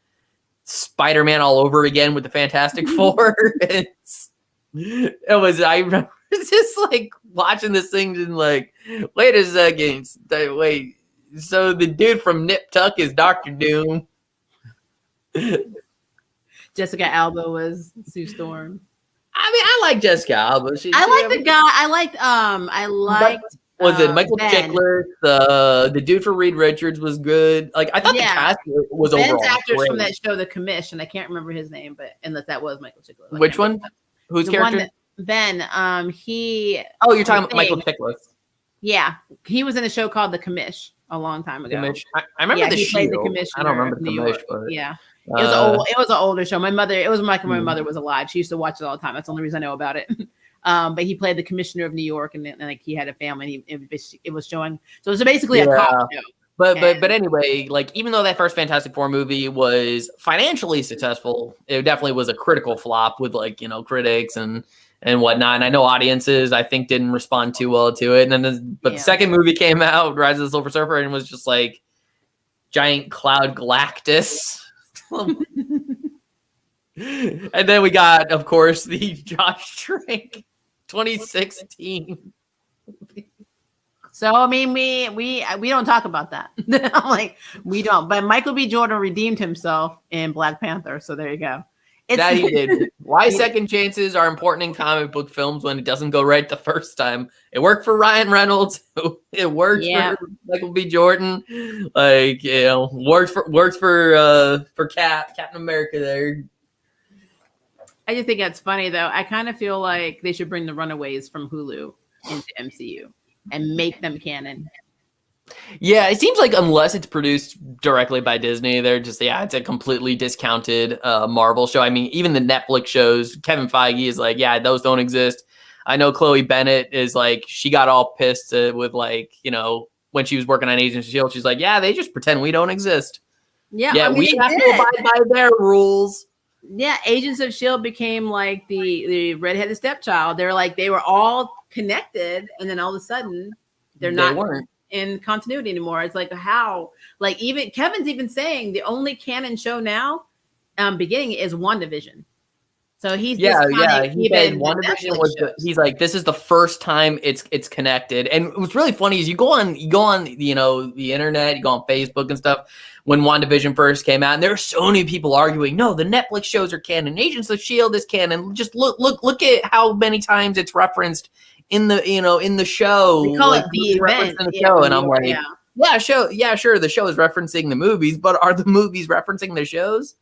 B: Spider-Man all over again with the Fantastic Four. I remember just like watching this thing and like, wait a second, wait. So the dude from Nip Tuck is Dr. Doom.
A: To Jessica Alba was Sue Storm.
B: I mean, I like Jessica Alba.
A: I like the guy. I liked.
B: Was it Michael
A: Ben.
B: Chiklis? The dude for Reed Richards was good. Like I thought the cast was
A: Ben's
B: overall
A: actors
B: great.
A: from that show, The Commission. I can't remember his name, but unless that was Michael Chiklis.
B: Which one? Whose
A: the
B: character?
A: One that, Ben. He.
B: Oh, you're talking about Michael Chiklis.
A: Yeah, he was in a show called The Commish a long time ago.
B: I remember the
A: Played the
B: Shield.
A: commissioner.
B: I don't remember
A: of
B: the
A: New
B: Commish,
A: York.
B: but
A: Yeah. It was an older show. My mother, it was like when my mother was alive. She used to watch it all the time. That's the only reason I know about it. But he played the commissioner of New York, and like he had a family. And it was showing. So it was basically a cop show.
B: But anyway, like even though that first Fantastic Four movie was financially successful, it definitely was a critical flop with like critics and whatnot. And I know audiences I think didn't respond too well to it. And then the second movie came out, Rise of the Silver Surfer, and was just like giant cloud Galactus. And then we got, of course, the Josh Trank 2016.
A: So I mean, we don't talk about that. I'm like, we don't. But Michael B. Jordan redeemed himself in Black Panther. So there you go.
B: That he did. Why second chances are important in comic book films when it doesn't go right the first time. It worked for Ryan Reynolds. It worked for Michael B. Jordan. Like works for Captain America there.
A: I just think that's funny though. I kind of feel like they should bring the Runaways from Hulu into MCU and make them canon.
B: Yeah, it seems like unless it's produced directly by Disney, they're just it's a completely discounted Marvel show. I mean, even the Netflix shows, Kevin Feige is like, yeah, those don't exist. I know Chloe Bennett is like, she got all pissed with like, when she was working on Agents of S.H.I.E.L.D., she's like, yeah, they just pretend we don't exist.
A: Yeah,
B: I mean, we have to abide by their rules.
A: Yeah, Agents of S.H.I.E.L.D. became like the redheaded stepchild. They're like, they were all connected, and then all of a sudden, they weren't in continuity anymore. It's like, how? Like, even Kevin's even saying the only canon show now beginning is WandaVision. So he's
B: he said WandaVision was he's like, this is the first time it's connected. And what's really funny is you go on the internet, you go on Facebook and stuff when WandaVision first came out, and there are so many people arguing, no, the Netflix shows are canon, Agents of S.H.I.E.L.D. is canon. Just look at how many times it's referenced in the in the show.
A: They call it the event
B: in the show, and I'm like, sure, the show is referencing the movies, but are the movies referencing the shows?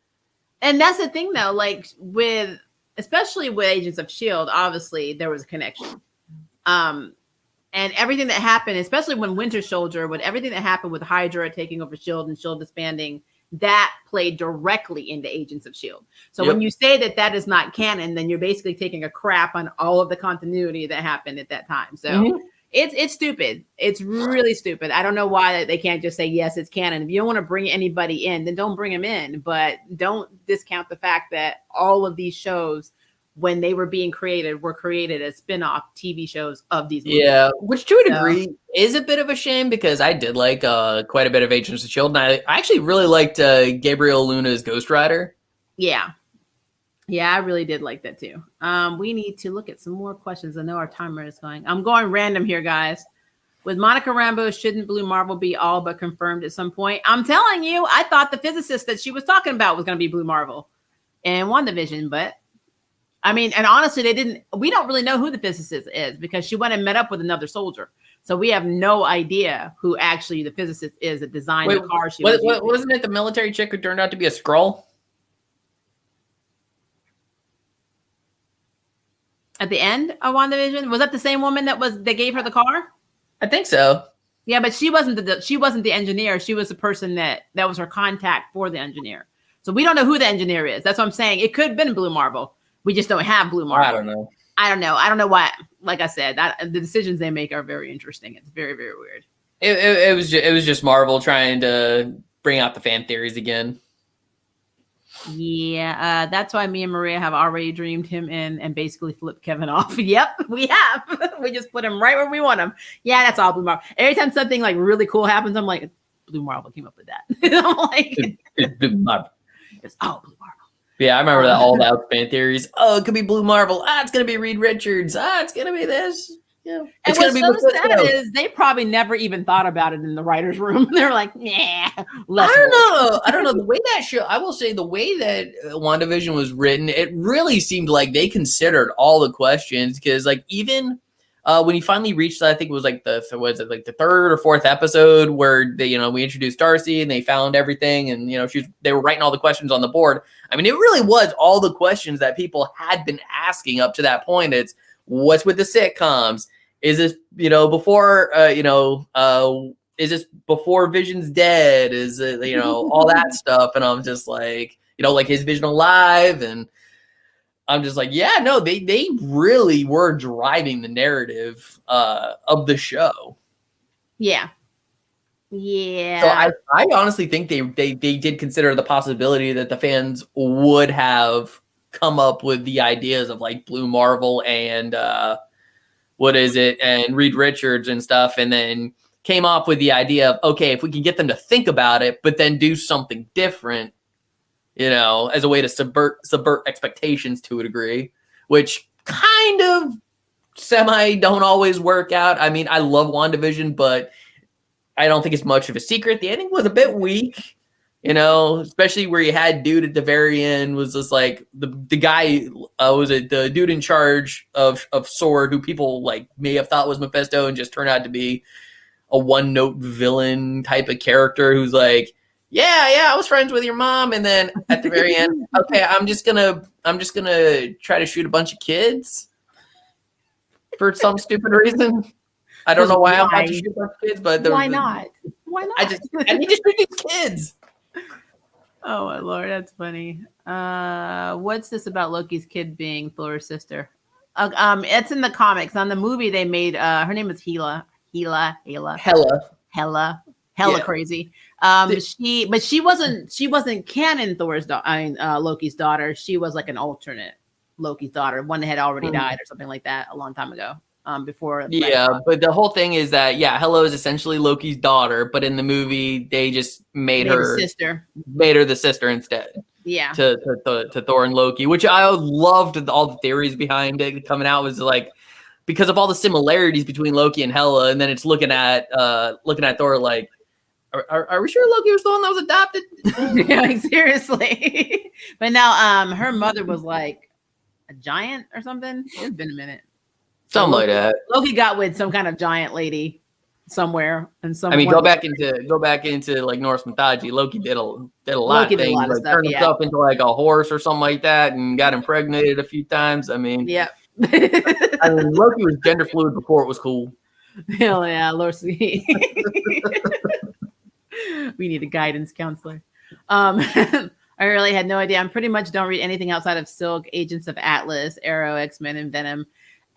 A: And that's the thing though, like especially with Agents of S.H.I.E.L.D., obviously there was a connection. And everything that happened, especially when Winter Soldier, with everything that happened with Hydra taking over S.H.I.E.L.D. and S.H.I.E.L.D. disbanding, that played directly into Agents of S.H.I.E.L.D. So when you say that is not canon, then you're basically taking a crap on all of the continuity that happened at that time. So it's stupid. It's really stupid. I don't know why they can't just say, yes, it's canon. If you don't want to bring anybody in, then don't bring them in. But don't discount the fact that all of these shows, when they were being created, were created as spin-off TV shows of these movies.
B: Yeah, which to a degree is a bit of a shame because I did like quite a bit of Agents of S.H.I.E.L.D. and I actually really liked Gabriel Luna's Ghost Rider. Yeah,
A: I really did like that too. We need to look at some more questions. I know our timer is going. I'm going random here, guys. With Monica Rambeau, shouldn't Blue Marvel be all but confirmed at some point? I'm telling you, I thought the physicist that she was talking about was going to be Blue Marvel in WandaVision, but I mean, and honestly, we don't really know who the physicist is because she went and met up with another soldier. So we have no idea who actually the physicist is that designed the car she was using.
B: Wasn't it the military chick who turned out to be a Skrull?
A: At the end of WandaVision? Was that the same woman that gave her the car?
B: I think so.
A: Yeah, but she wasn't the engineer. She was the person that was her contact for the engineer. So we don't know who the engineer is. That's what I'm saying. It could have been Blue Marvel. We just don't have Blue Marvel. I don't know why. Like I said, the decisions they make are very interesting. It's very, very weird.
B: It was just Marvel trying to bring out the fan theories again.
A: Yeah, that's why me and Maria have already dreamed him in and basically flipped Kevin off. Yep, we have. We just put him right where we want him. Yeah, that's all Blue Marvel. Every time something like really cool happens, I'm like, Blue Marvel came up with that. I'm like,
B: it's Blue Marvel.
A: It's Blue Marvel.
B: Yeah, I remember that all about fan theories. Oh, it could be Blue Marvel. It's gonna be Reed Richards. It's gonna be this. Yeah.
A: And what's so sad is they probably never even thought about it in the writer's room. They're like, yeah,
B: I don't know. The way that show, I will say, the way that WandaVision was written, it really seemed like they considered all the questions, because like even when he finally reached, I think it was like the third or fourth episode where they, we introduced Darcy and they found everything, and they were writing all the questions on the board. I mean, it really was all the questions that people had been asking up to that point. It's what's with the sitcoms? Is this, before, is this before Vision's dead? Is it, all that stuff? And I'm just like, like his Vision alive? And I'm just like, yeah, no, they really were driving the narrative of the show.
A: Yeah. Yeah.
B: So I honestly think they did consider the possibility that the fans would have come up with the ideas of like Blue Marvel and and Reed Richards and stuff, and then came up with the idea of, okay, if we can get them to think about it, but then do something different, as a way to subvert expectations to a degree, which kind of semi don't always work out. I mean, I love WandaVision, but I don't think it's much of a secret. The ending was a bit weak, especially where you had dude at the very end was just like the guy, was it the dude in charge of Sword, who people like may have thought was Mephisto and just turned out to be a one-note villain type of character who's like, yeah, I was friends with your mom, and then at the very end, okay, I'm just gonna try to shoot a bunch of kids for some stupid reason. I don't know why I'm about to shoot a bunch of kids, but
A: why not? Why not?
B: I need to shoot these kids.
A: Oh my Lord, that's funny. What's this about Loki's kid being Thor's sister? It's in the comics. On the movie, they made her name is Hela,
B: Yeah.
A: crazy. She wasn't canon Loki's daughter. She was like an alternate Loki's daughter, one that had already died or something like that a long time ago. Before.
B: Yeah, but the whole thing is that Hela is essentially Loki's daughter, but in the movie they just made her
A: sister.
B: Made her the sister instead.
A: Yeah.
B: To Thor and Loki, which I loved all the theories behind it coming out, was like because of all the similarities between Loki and Hela, and then it's looking at Thor like, are we sure Loki was the one that was adopted?
A: Yeah, like, seriously. But now her mother was like a giant or something. It's been a minute.
B: Something like that.
A: Loki got with some kind of giant lady somewhere, and
B: go back into like Norse mythology. Loki did a lot of things, like turned himself into like a horse or something like that, and got impregnated a few times. I mean,
A: yeah.
B: Loki was gender fluid before it was cool.
A: Hell yeah, Loki. We need a guidance counselor. I really had no idea. I pretty much don't read anything outside of Silk, Agents of Atlas, Arrow, X-Men, and Venom.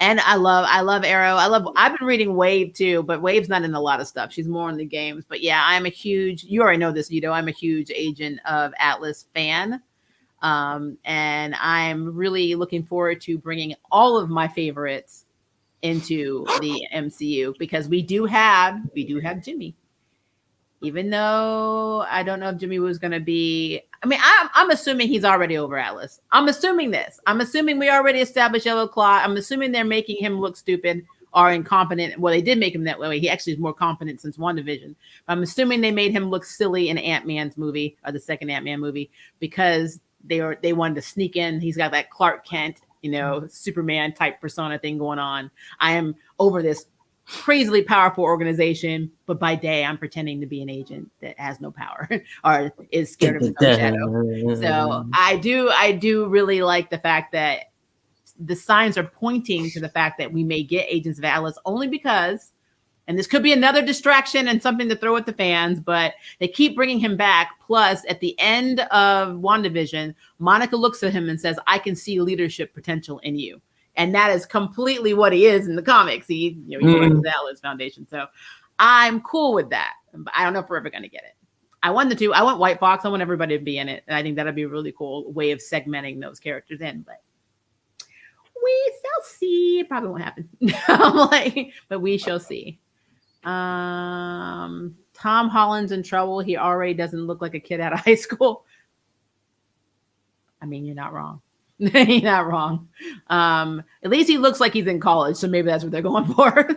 A: And I love Arrow. I've been reading Wave too, but Wave's not in a lot of stuff. She's more in the games. But yeah, you already know this, I'm a huge Agent of Atlas fan. And I'm really looking forward to bringing all of my favorites into the MCU, because we do have Jimmy. Even though I don't know if Jimmy was going to be, I'm assuming he's already over Atlas. I'm assuming we already established Yellow Claw. I'm assuming they're making him look stupid or incompetent. Well, they did make him that way. He actually is more competent since WandaVision. But I'm assuming they made him look silly in Ant-Man's movie, or the second Ant-Man movie, because they wanted to sneak in. He's got that Clark Kent, Superman type persona thing going on. I am over this crazily powerful organization, but by day I'm pretending to be an agent that has no power or is scared of his own shadow. So I do really like the fact that the signs are pointing to the fact that we may get Agents of Atlas, only because, and this could be another distraction and something to throw at the fans, but they keep bringing him back. Plus, at the end of WandaVision, Monica looks at him and says, "I can see leadership potential in you." And that is completely what he is in the comics. He joined the Atlas Foundation. So I'm cool with that. But I don't know if we're ever going to get it. I want White Fox. I want everybody to be in it. And I think that'd be a really cool way of segmenting those characters in. But we shall see. It probably won't happen. But we shall see. Tom Holland's in trouble. He already doesn't look like a kid out of high school. I mean, you're not wrong. You're not wrong. At least he looks like he's in college, so maybe that's what they're going for.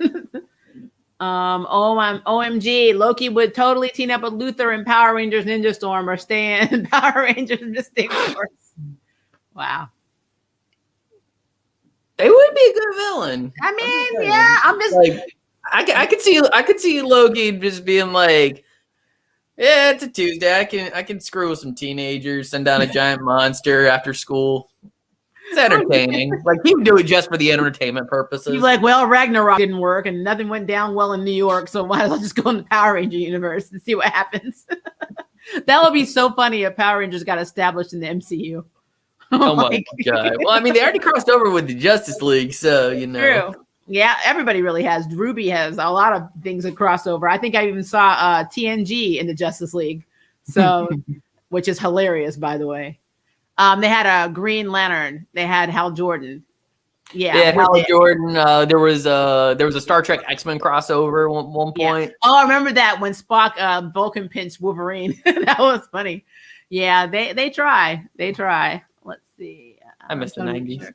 A: OMG, Loki would totally team up with Luthor in Power Rangers Ninja Storm or stay in Power Rangers Mystic Force. Wow.
B: They would be a good villain.
A: I mean, yeah, I'm just
B: like, I could see Loki just being like, yeah, it's a Tuesday. I can screw with some teenagers, send down a giant monster after school. It's entertaining. Like, he would do it just for the entertainment purposes.
A: You're like, well, Ragnarok didn't work and nothing went down well in New York, so might as well just go in the Power Ranger universe and see what happens. That would be so funny if Power Rangers got established in the MCU.
B: Oh my God. Well, I mean, they already crossed over with the Justice League, so, you know.
A: True. Yeah, everybody really has. Ruby has a lot of things that crossed over. I think I even saw TNG in the Justice League, so which is hilarious, by the way. They had a Green Lantern. They had Hal Jordan. Yeah,
B: Hal Jordan. There was a Star Trek X-Men crossover at one point.
A: Yeah. Oh, I remember that when Spock Vulcan pinched Wolverine. That was funny. Yeah, they try. They try. Let's see.
B: I missed the 90s.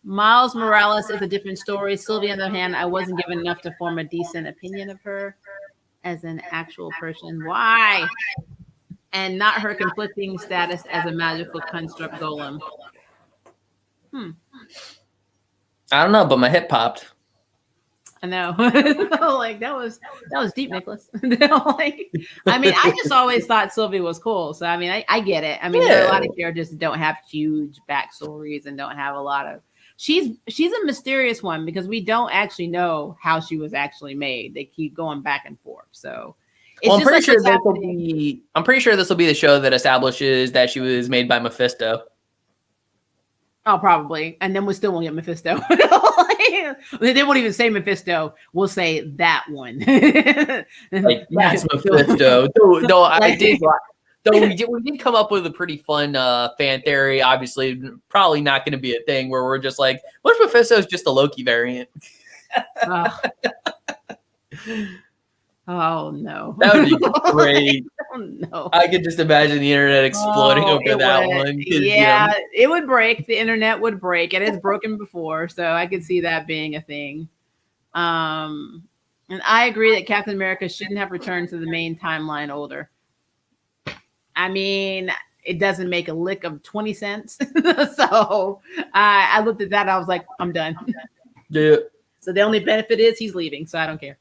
A: Miles Morales is a different story. Sylvia, on the other hand, I wasn't given enough to form a decent opinion of her as an actual person. Why? And not her conflicting status as a magical construct golem.
B: I don't know, but my hip popped.
A: I know. Like that was deep, Nicholas. Like, I mean, I just always thought Sylvie was cool. So I mean, I get it. I mean, there are a lot of characters that don't have huge backstories and don't have a lot of. She's a mysterious one because we don't actually know how she was actually made. They keep going back and forth. So
B: I'm pretty sure this will be the show that establishes that she was made by Mephisto.
A: Oh, probably. And then we still won't get Mephisto. They won't even say Mephisto. We'll say that one.
B: Like, that's Mephisto. Though we did come up with a pretty fun fan theory. Obviously, probably not going to be a thing where we're just like, what if Mephisto is just a Loki variant?
A: Oh no.
B: That would be great.
A: Oh, no.
B: I could just imagine the internet exploding over that one.
A: Yeah, it would break. The internet would break. It has broken before, so I could see that being a thing. And I agree that Captain America shouldn't have returned to the main timeline older. I mean, it doesn't make a lick of 20 cents. So I looked at that. I was like, I'm done.
B: Yeah.
A: So the only benefit is he's leaving, so I don't care.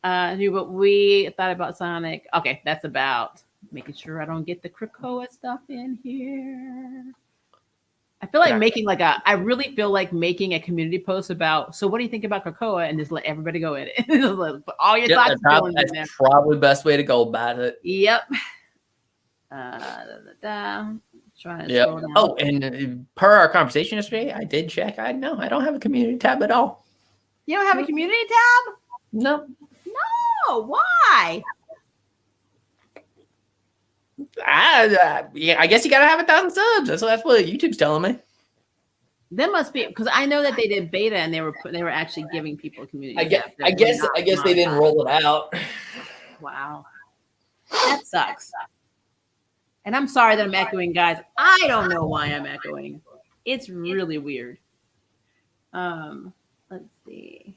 A: But we thought about Sonic. Okay, that's about making sure I don't get the Krakoa stuff in here. I feel like I really feel like making a community post about, so what do you think about Krakoa? And just let everybody go in it. Put all your thoughts.
B: That's probably the best way to go about it.
A: Yep. Trying to scroll down.
B: Oh, and per our conversation yesterday, I did check. I don't have a community tab at all.
A: You don't have a community tab?
B: No.
A: No. Why?
B: I guess you gotta have 1,000 subs. That's what YouTube's telling me.
A: That must be because I know that they did beta and they were actually giving people a community.
B: I guess they didn't roll it out.
A: Wow, that sucks. And I'm sorry that I'm echoing, guys. I don't know why I'm echoing. It's really weird. Let's see.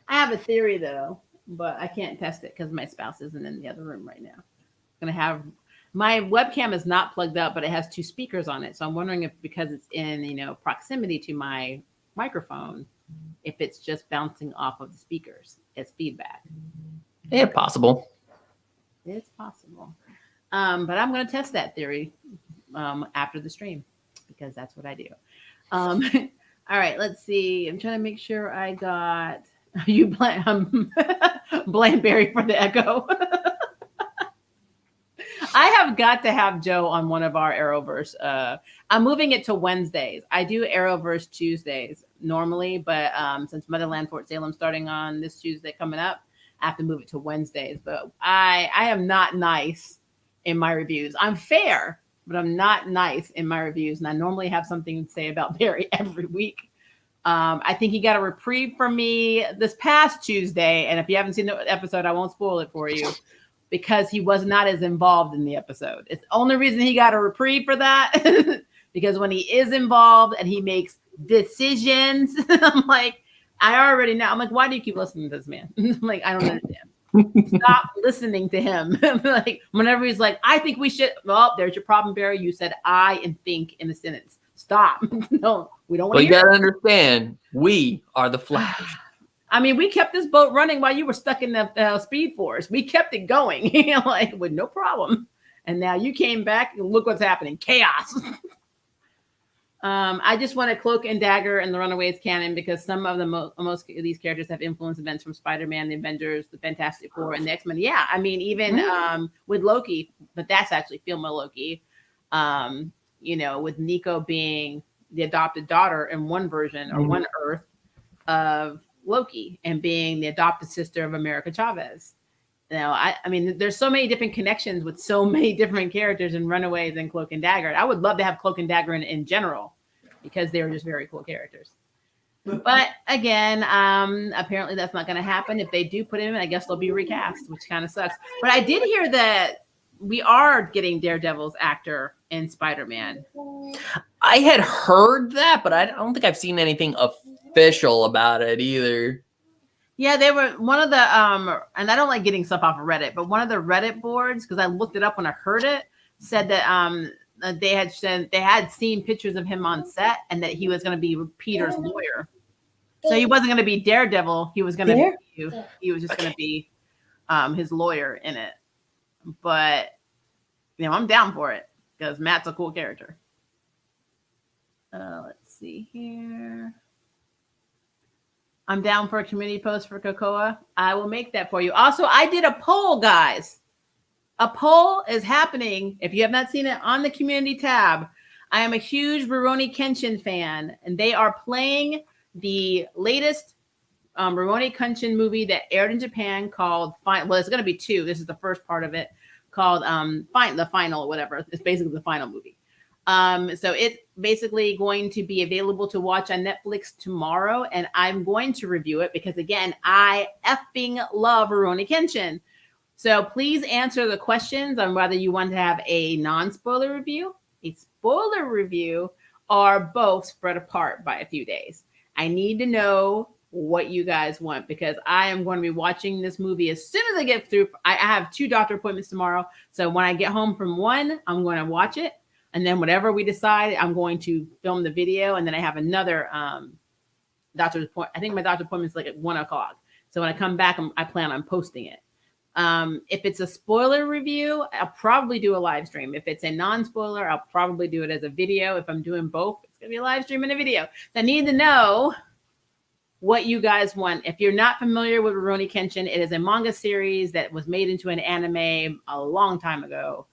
A: I have a theory though, but I can't test it because my spouse isn't in the other room right now. I'm gonna have my webcam is not plugged up, but it has 2 speakers on it. So I'm wondering if because it's in proximity to my microphone, if it's just bouncing off of the speakers as feedback.
B: Yeah, possible.
A: It's possible. But I'm gonna test that theory after the stream because that's what I do. All right, let's see. I'm trying to make sure I got you Blandberry for the echo. I have got to have Joe on one of our Arrowverse. I'm moving it to Wednesdays. I do Arrowverse Tuesdays normally, but since Motherland Fort Salem starting on this Tuesday coming up, I have to move it to Wednesdays. But I am not nice in my reviews. I'm fair, but I'm not nice in my reviews. And I normally have something to say about Barry every week. I think he got a reprieve from me this past Tuesday. And if you haven't seen the episode, I won't spoil it for you. because he was not as involved in the episode. It's the only reason he got a reprieve for that. Because when he is involved and he makes decisions, I'm like, I already know. I'm like, why do you keep listening to this man? I'm like, I don't understand. Stop listening to him. Like, whenever he's like, I think we should. Well, there's your problem, Barry. You said I and think in a sentence. Stop. No, we don't want to.
B: Well, you gotta understand, we are the Flash.
A: I mean, we kept this boat running while you were stuck in the Speed Force. We kept it going, like with no problem. And now you came back and look what's happening. Chaos. I just want to Cloak and Dagger and the Runaways canon because some of the most of these characters have influenced events from Spider-Man, the Avengers, the Fantastic Four, and the X-Men. Yeah, I mean, even with Loki, but that's actually Filma Loki. With Nico being the adopted daughter in one version or one Earth of Loki and being the adopted sister of America Chavez. I mean, there's so many different connections with so many different characters in Runaways and Cloak and Dagger. I would love to have Cloak and Dagger in general because they were just very cool characters. But again, apparently that's not going to happen. If they do put him in, I guess they'll be recast, which kind of sucks. But I did hear that we are getting Daredevil's actor in Spider-Man.
B: I had heard that, but I don't think I've seen anything official about it either.
A: Yeah, they were one of the and I don't like getting stuff off of Reddit, but one of the Reddit boards, because I looked it up when I heard it, said that they had seen pictures of him on set and that he was going to be Peter's lawyer. So he wasn't going to be Daredevil. He was going to be he was just going to be his lawyer in it. But I'm down for it because Matt's a cool character. Let's see here. I'm down for a community post for Cocoa. I will make that for you. Also, I did a poll, guys. A poll is happening. If you have not seen it on the community tab, I am a huge Rurouni Kenshin fan, and they are playing the latest Rurouni Kenshin movie that aired in Japan called Well, it's going to be 2. This is the first part of it called The Final or whatever. It's basically the final movie. So it's basically going to be available to watch on Netflix tomorrow, and I'm going to review it because, again, I effing love Rurouni Kenshin. So please answer the questions on whether you want to have a non-spoiler review, a spoiler review, or both spread apart by a few days. I need to know what you guys want because I am going to be watching this movie as soon as I get through. I have 2 doctor appointments tomorrow, so when I get home from one, I'm going to watch it. And then whatever we decide, I'm going to film the video. And then I have another doctor's appointment. I think my doctor's appointment is like at 1:00. So when I come back, I plan on posting it. If it's a spoiler review, I'll probably do a live stream. If it's a non-spoiler, I'll probably do it as a video. If I'm doing both, it's going to be a live stream and a video. So I need to know what you guys want. If you're not familiar with Rurouni Kenshin, it is a manga series that was made into an anime a long time ago.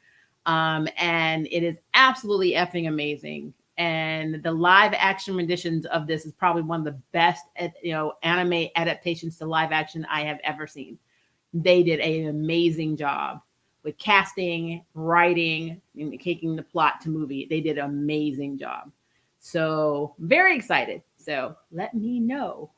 A: And it is absolutely effing amazing. And the live action renditions of this is probably one of the best, anime adaptations to live action I have ever seen. They did an amazing job with casting, writing, and taking the plot to movie. They did an amazing job. So very excited. So let me know.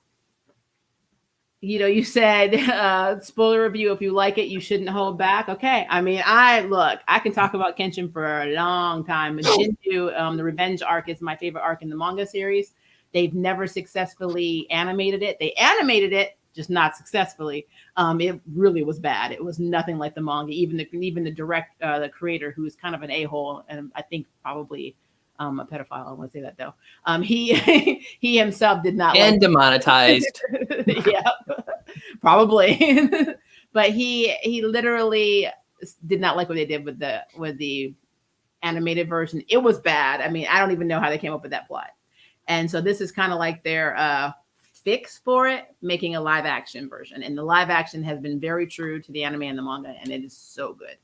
A: You said spoiler review. If you like it, you shouldn't hold back. Okay. I mean, I can talk about Kenshin for a long time. Jinju, the Revenge arc is my favorite arc in the manga series. They've never successfully animated it. They animated it, just not successfully. It really was bad. It was nothing like the manga. Even the creator, who's kind of an a-hole, and I think probably a pedophile. I want to say that though. He himself did not
B: and demonetized.
A: Yeah, probably. But he literally did not like what they did with the animated version. It was bad. I mean, I don't even know how they came up with that plot. And so this is kind of like their fix for it, making a live action version. And the live action has been very true to the anime and the manga, and it is so good.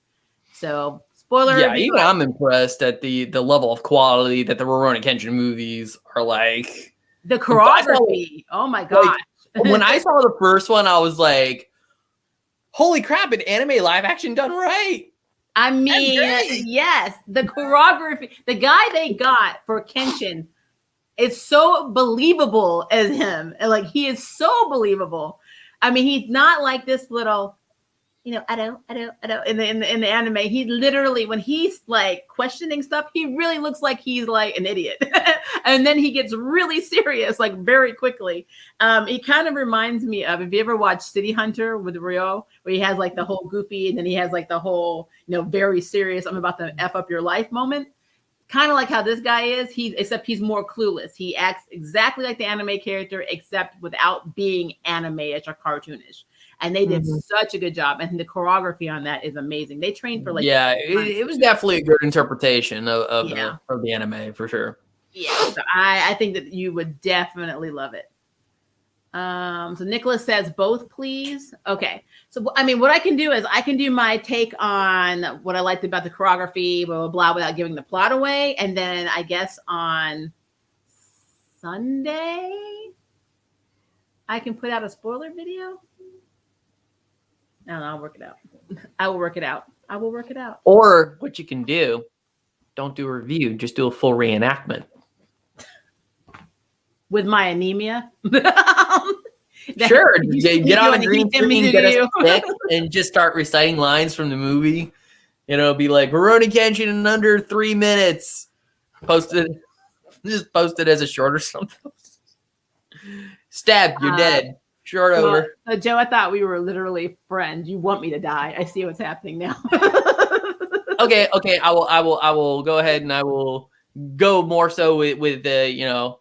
A: So spoiler.
B: Yeah, even I'm impressed at the level of quality that the Rurouni Kenshin movies are like.
A: The choreography. Oh my gosh.
B: Like, when I saw the first one, I was like, holy crap, an anime live action done right.
A: I mean, yes, the choreography, the guy they got for Kenshin is so believable as him. And like, he is so believable. I mean, he's not like this little I don't. In the anime, he literally, when he's like questioning stuff, he really looks like he's like an idiot, and then he gets really serious like very quickly. He kind of reminds me of, if you ever watched City Hunter with Ryo, where he has like the whole goofy, and then he has like the whole very serious, I'm about to f up your life moment. Kind of like how this guy is, except he's more clueless. He acts exactly like the anime character, except without being anime-ish or cartoonish. And they did such a good job. And the choreography on that is amazing. They trained for like
B: it was definitely a good interpretation of the anime for sure.
A: Yeah, so I think that you would definitely love it. So Nicholas says both, please. Okay. So I mean, what I can do is I can do my take on what I liked about the choreography, blah blah blah, without giving the plot away, and then I guess on Sunday I can put out a spoiler video. No, I'll work it out. I will work it out. I will work it out.
B: Or what you can do, don't do a review, just do a full reenactment.
A: With my anemia.
B: Sure. Get on a green screen, get a stick, and just start reciting lines from the movie. Be like, Rurouni Kenshin in under 3 minutes. Just post it as a short or something. Stab, you're dead. Short over.
A: Joe, I thought we were literally friends. You want me to die. I see what's happening now.
B: Okay. I will go ahead and I will go more so with the,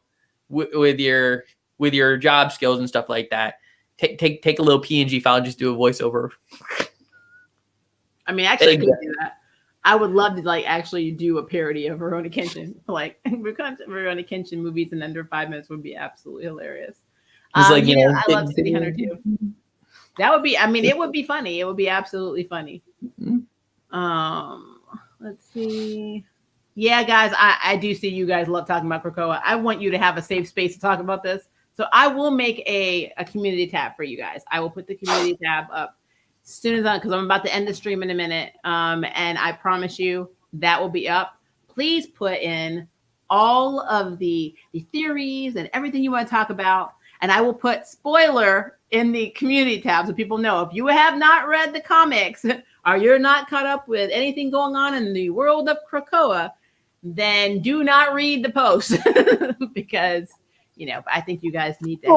B: with your job skills and stuff like that. Take a little PNG file and just do a voiceover.
A: I mean, actually, I could do that. I would love to actually do a parody of Rurouni Kenshin. Rurouni Kenshin movies in under 5 minutes would be absolutely hilarious. I love City Hunter too. That would be, it would be funny. It would be absolutely funny. Let's see. Yeah, guys, I do see you guys love talking about Krakoa. I want you to have a safe space to talk about this. So I will make a community tab for you guys. I will put the community tab up as soon as because I'm about to end the stream in a minute. And I promise you that will be up. Please put in all of the theories and everything you want to talk about. And I will put spoiler in the community tab so people know if you have not read the comics or you're not caught up with anything going on in the world of Krakoa, then do not read the post because, I think you guys need to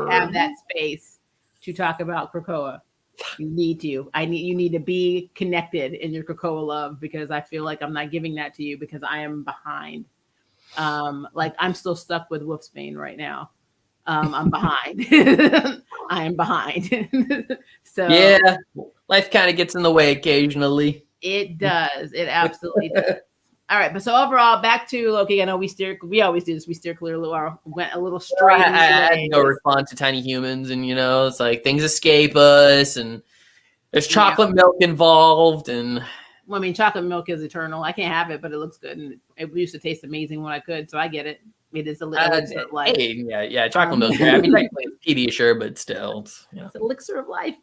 A: have that space to talk about Krakoa. You need to. You need to be connected in your Krakoa love because I feel like I'm not giving that to you because I am behind. I'm still stuck with Wolfsbane right now. I'm behind. I am behind. So
B: yeah, life kind of gets in the way occasionally.
A: It does. It absolutely does. All right, but so overall, back to Loki. I know we always do this. We steer clearly, went a little straight.
B: I had no response to tiny humans, and it's like things escape us, and there's chocolate milk involved, and.
A: Well, chocolate milk is eternal. I can't have it, but it looks good, and it used to taste amazing when I could, so I get it. It is a little bit like
B: chocolate milk. Technically it's Pediasure, but still,
A: it's an elixir of life.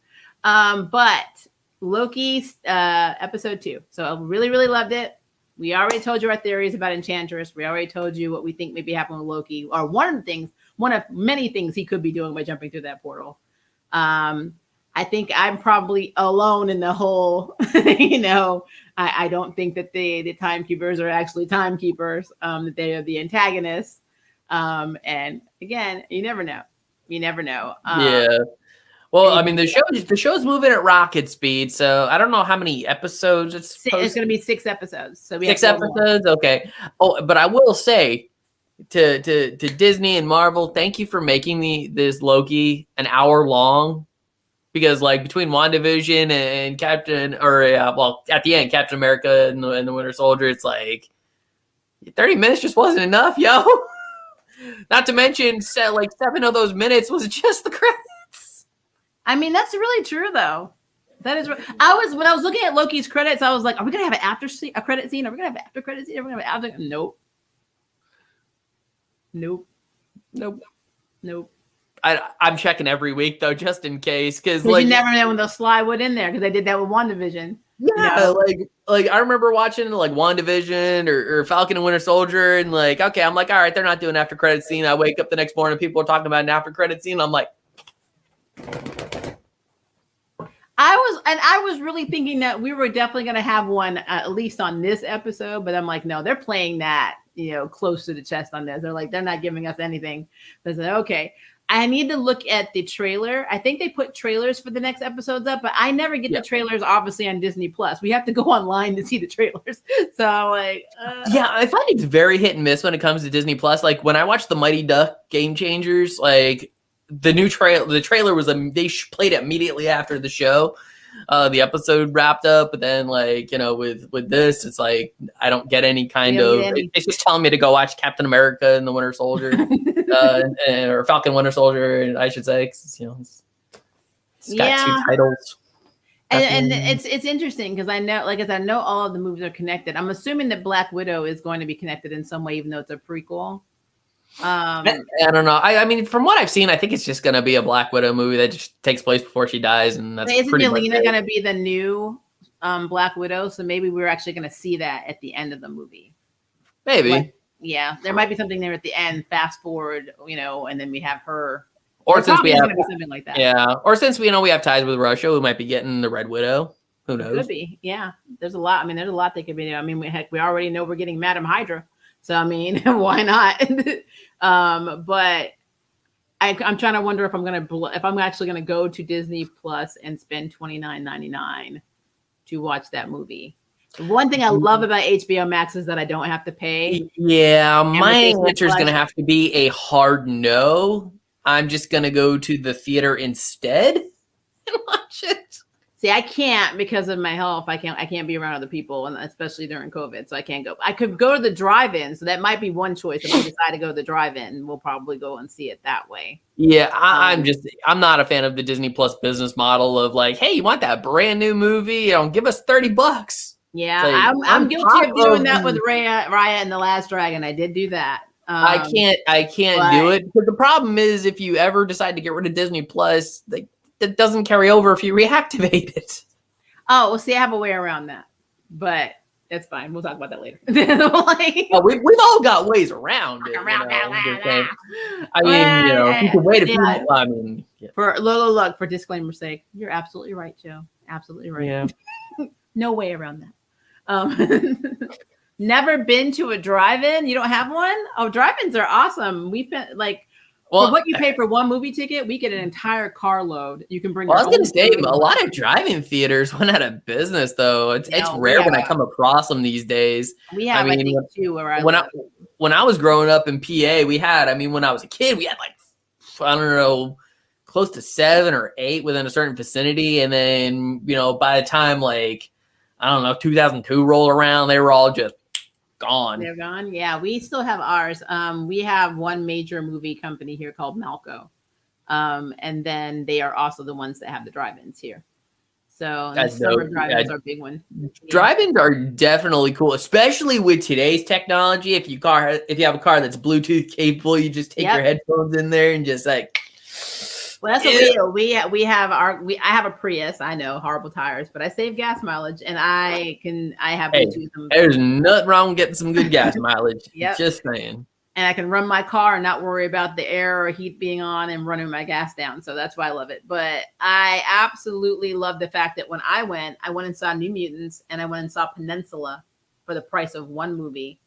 A: But Loki's episode 2. So I really, really loved it. We already told you our theories about Enchantress. We already told you what we think maybe happened with Loki, or one of many things he could be doing by jumping through that portal. I think I'm probably alone in the whole, I don't think that the timekeepers are actually timekeepers, that they are the antagonists. And again, you never know.
B: Yeah. Well, the show's moving at rocket speed, so I don't know how many episodes it's going
A: to be 6 episodes. So
B: 6 episodes? Okay. Oh, but I will say to Disney and Marvel, thank you for making this Loki an hour long. Because between WandaVision and at the end, Captain America and the Winter Soldier, it's 30 minutes just wasn't enough, yo. Not to mention, 7 of those minutes was just the credits.
A: That's really true, though. That is. When I was looking at Loki's credits, I was like, "Are we gonna have a credit scene? Are we gonna have an after credit scene? Are we gonna have after?" Nope.
B: I'm checking every week though, just in case, because
A: you never know when they'll slide one in there because they did that with WandaVision.
B: Yeah, I remember watching WandaVision or Falcon and Winter Soldier, and okay, I'm like, all right, they're not doing after credit scene. I wake up the next morning, people are talking about an after credit scene. I'm like,
A: I was really thinking that we were definitely going to have one at least on this episode, but I'm like, no, they're playing that, close to the chest on this. They're like, they're not giving us anything. I said, okay, I need to look at the trailer. I think they put trailers for the next episodes up, but I never get the trailers, obviously, on Disney Plus. We have to go online to see the trailers. So I'm like,
B: yeah, I find it's very hit and miss when it comes to Disney Plus. Like when I watched the Mighty Duck Game Changers, like the trailer was they played it immediately after the show. The episode wrapped up, but then with this, it's like I don't get any kind of. It's just telling me to go watch Captain America and the Winter Soldier, or Falcon Winter Soldier, I should say. Cause, it's got 2 titles.
A: And it's interesting because I know all of the movies are connected. I'm assuming that Black Widow is going to be connected in some way, even though it's a prequel.
B: I don't know. I mean, from what I've seen, I think it's just going to be a Black Widow movie that just takes place before she dies, and that's
A: isn't
B: pretty
A: Yelena going to be the new Black Widow? So maybe we're actually going to see that at the end of the movie.
B: Maybe.
A: Yeah, there might be something there at the end. Fast forward, and then we have her.
B: Or since we have
A: something like that.
B: Or since we have ties with Russia, we might be getting the Red Widow. Who knows?
A: Could be. Yeah, there's a lot. I mean, there's a lot they could be doing. I mean, we already know we're getting Madam Hydra. So, I mean, why not? But I'm trying to wonder if I'm actually going to go to Disney Plus and spend $29.99 to watch that movie. The one thing I love about HBO Max is that I don't have to pay.
B: Yeah, my answer is going to have to be a hard no. I'm just going to go to the theater instead and watch it.
A: See, I can't because of my health. I can't be around other people, and especially during COVID. So I can't go. I could go to the drive-in. So that might be one choice. If we decide to go to the drive-in, we'll probably go and see it that way.
B: Yeah, I'm not a fan of the Disney Plus business model of like, hey, you want that brand new movie? Give us $30.
A: Yeah, like, I'm guilty of doing that with Raya and the Last Dragon. I did do that.
B: I can't do it because the problem is if you ever decide to get rid of Disney Plus, it doesn't carry over if you reactivate it.
A: Oh, well, see, I have a way around that, but it's fine. We'll talk about that later.
B: We've all got ways around it. I mean, you can wait a few. I mean,
A: for look, for disclaimer's sake, you're absolutely right, Joe. Absolutely right.
B: Yeah.
A: No way around that. Never been to a drive-in? You don't have one? Oh, drive-ins are awesome. We for what you pay for one movie ticket, we get an entire carload. You can bring.
B: Well, I was going to say a lot of drive-in theaters went out of business, though. It's rare when I come across them these days.
A: We have, I think, two where I
B: live. When I was growing up in PA, we had. I mean, when I was a kid, we had I don't know, close to 7 or 8 within a certain vicinity, and then by the time 2002 rolled around, they were all just gone.
A: They're gone. Yeah, we still have ours. We have one major movie company here called Malco, and then they are also the ones that have the drive-ins here. So the summer drive-ins are a big one.
B: Drive-ins are definitely cool, especially with today's technology. If you have a car that's Bluetooth capable, you just take your headphones in there and just
A: Well, that's what we do. I have a Prius. I know, horrible tires, but I save gas mileage, and I have Bluetooth.
B: There's nothing wrong with getting some good gas mileage.
A: Yep.
B: Just saying.
A: And I can run my car and not worry about the air or heat being on and running my gas down. So that's why I love it. But I absolutely love the fact that when I went and saw New Mutants, and I went and saw Peninsula for the price of one movie,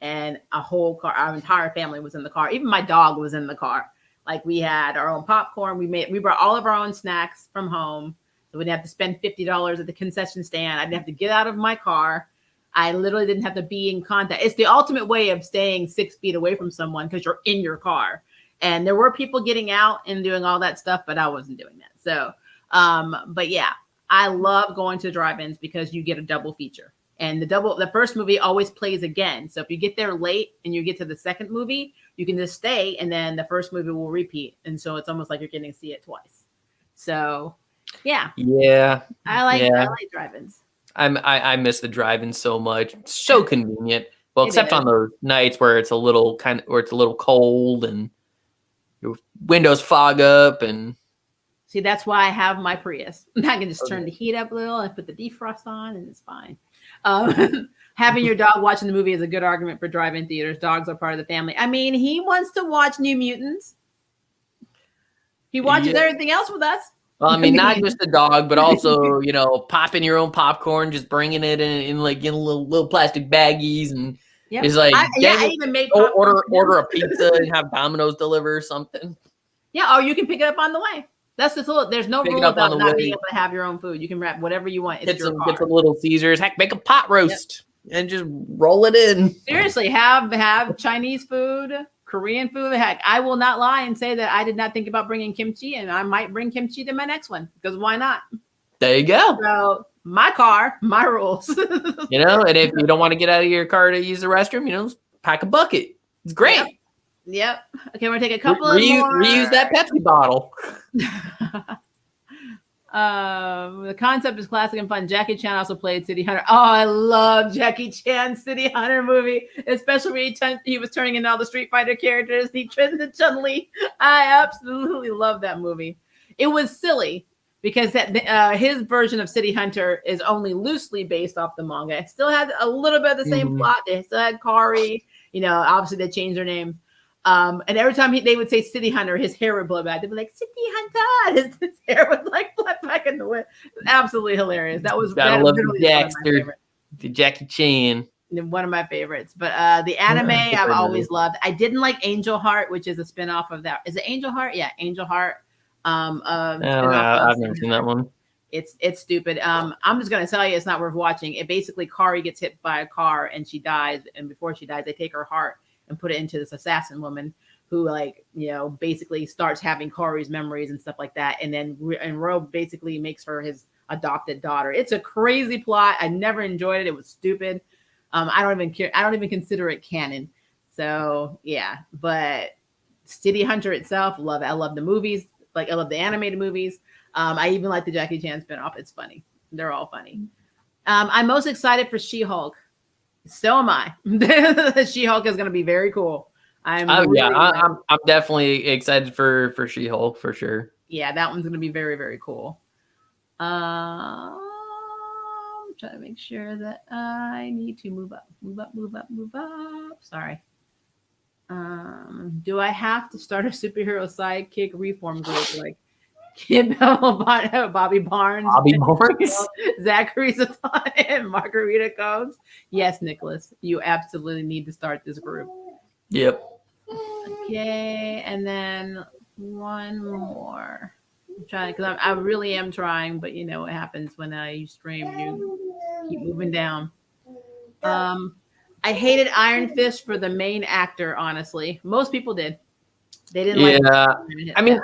A: and our entire family was in the car. Even my dog was in the car. Like, we had our own popcorn. We brought all of our own snacks from home. So we didn't have to spend $50 at the concession stand. I didn't have to get out of my car. I literally didn't have to be in contact. It's the ultimate way of staying 6 feet away from someone because you're in your car. And there were people getting out and doing all that stuff, but I wasn't doing that. So, but yeah, I love going to drive-ins because you get a double feature. And the first movie always plays again. So if you get there late and you get to the second movie, you can just stay, and then the first movie will repeat. And so it's almost like you're getting to see it twice. So, yeah.
B: Yeah.
A: I like drive-ins.
B: I miss the drive-in so much. It's so convenient. Well, except on those nights where it's a little cold and your windows fog up and.
A: See, that's why I have my Prius. I can just turn the heat up a little and put the defrost on, and it's fine. Having your dog watching the movie is a good argument for drive-in theaters. Dogs are part of the family. I mean, he wants to watch New Mutants. He watches everything else with us.
B: Well, I mean, not just the dog, but also, you know, popping your own popcorn, just bringing it in like in little plastic baggies, and it's like,
A: I even made
B: order a pizza and have Domino's deliver or something.
A: Yeah, or you can pick it up on the way. That's the rule. There's no rule about not being able to have your own food. You can wrap whatever you want.
B: Get some Little Caesars. Heck, make a pot roast and just roll it in.
A: Seriously, have Chinese food, Korean food. Heck, I will not lie and say that I did not think about bringing kimchi, and I might bring kimchi to my next one because why not?
B: There you go.
A: So my car, my rules.
B: You know, and if you don't want to get out of your car to use the restroom, you know, pack a bucket. It's great.
A: Yep. Okay, we're gonna take a couple
B: reuse that Pepsi bottle.
A: The concept is classic and fun. Jackie Chan also played City Hunter. Oh, I love Jackie Chan's City Hunter movie, especially when he was turning into all the Street Fighter characters. He turned into Chun-Li. I absolutely love that movie. It was silly because his version of City Hunter is only loosely based off the manga. It still had a little bit of the same plot. They still had Kari. You know, obviously they changed their name. And every time they would say City Hunter, his hair would blow back. They'd be like, City Hunter. His hair would like blow back in the wind. Absolutely hilarious. That was
B: the Jackie Chan.
A: One of my favorites. But the anime I've always loved. I didn't like Angel Heart, which is a spinoff of that. Is it Angel Heart? Yeah, Angel Heart. I've
B: never seen that one.
A: It's stupid. I'm just gonna tell you, it's not worth watching. It basically Kari gets hit by a car and she dies, and before she dies, they take her heart and put it into this assassin woman who, like, you know, basically starts having Kari's memories and stuff like that. And then Rob basically makes her his adopted daughter. It's a crazy plot. I never enjoyed it. It was stupid. I don't even care. I don't even consider it canon. So yeah, but City Hunter itself, love it. I love the movies. Like, I love the animated movies. I even like the Jackie Chan spinoff. It's funny. They're all funny. I'm most excited for She-Hulk. So am I. She-Hulk is going to be very cool. I'm
B: definitely excited for She-Hulk for sure.
A: Yeah, that one's going to be very, very cool. I'm trying to make sure that I need to move up. Sorry. Do I have to start a superhero sidekick reform group like Kid Bobby Barnes, Zachary Satan, and Margarita Combs? Yes, Nicholas, you absolutely need to start this group.
B: Yep.
A: Okay, and then one more. I'm trying because I really am trying, but you know what happens when you stream, you keep moving down. I hated Iron Fist for the main actor, honestly. Most people did. They didn't like it.
B: I mean,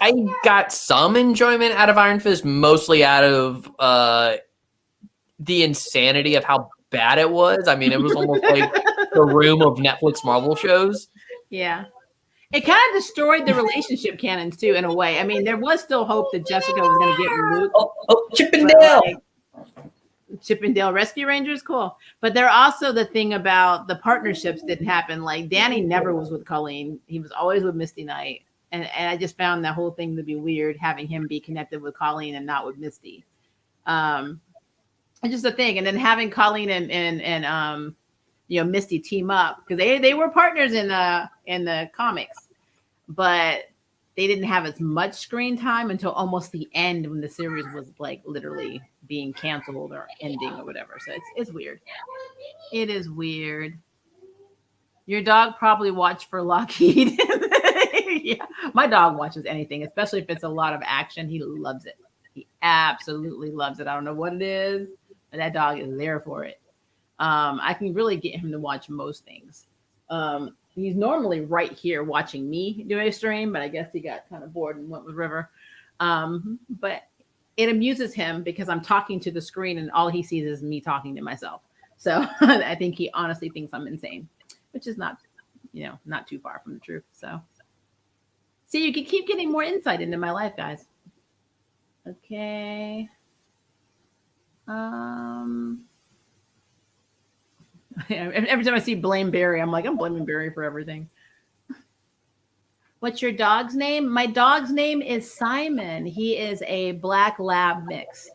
B: I got some enjoyment out of Iron Fist, mostly out of the insanity of how bad it was. I mean, it was almost like the Room of Netflix Marvel shows.
A: Yeah. It kind of destroyed the relationship canons, too, in a way. I mean, there was still hope that Jessica was going to get Luke.
B: Oh, Chippendale.
A: Chippendale Rescue Rangers, cool. But they're also the thing about the partnerships didn't happen. Like, Danny never was with Colleen. He was always with Misty Knight. And I just found that whole thing to be weird, having him be connected with Colleen and not with Misty. It's just a thing. And then having Colleen and Misty team up, because they were partners in the comics, but they didn't have as much screen time until almost the end when the series was like literally being canceled or ending or whatever. So it's weird. It is weird. Your dog probably watched for Lockheed. Yeah, my dog watches anything, especially if it's a lot of action. He loves it. He absolutely loves it. I don't know what it is, but that dog is there for it. I can really get him to watch most things. He's normally right here watching me do a stream, but I guess he got kind of bored and went with River. But it amuses him because I'm talking to the screen and all he sees is me talking to myself. So I think he honestly thinks I'm insane, which is not too far from the truth. So see, you can keep getting more insight into my life, guys. Okay. Every time I see blame Barry, I'm like, I'm blaming Barry for everything. What's your dog's name? My dog's name is Simon. He is a black lab mix.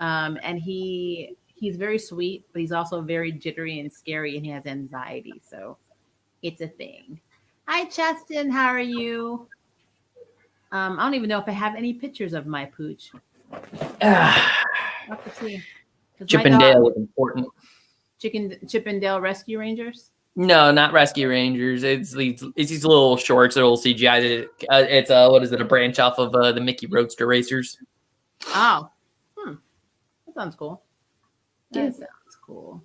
A: And he's very sweet, but he's also very jittery and scary, and he has anxiety. So it's a thing. Hi, Cheston. How are you? I don't even know if I have any pictures of my pooch.
B: Ah,
A: I'll have to see.
B: Chip and Dale was important.
A: Chip and Dale Rescue Rangers?
B: No, not Rescue Rangers. It's these little shorts, little CGI. It's what is it? A branch off of the Mickey Roadster Racers.
A: Oh, that sounds cool. That
B: Yeah.
A: sounds cool.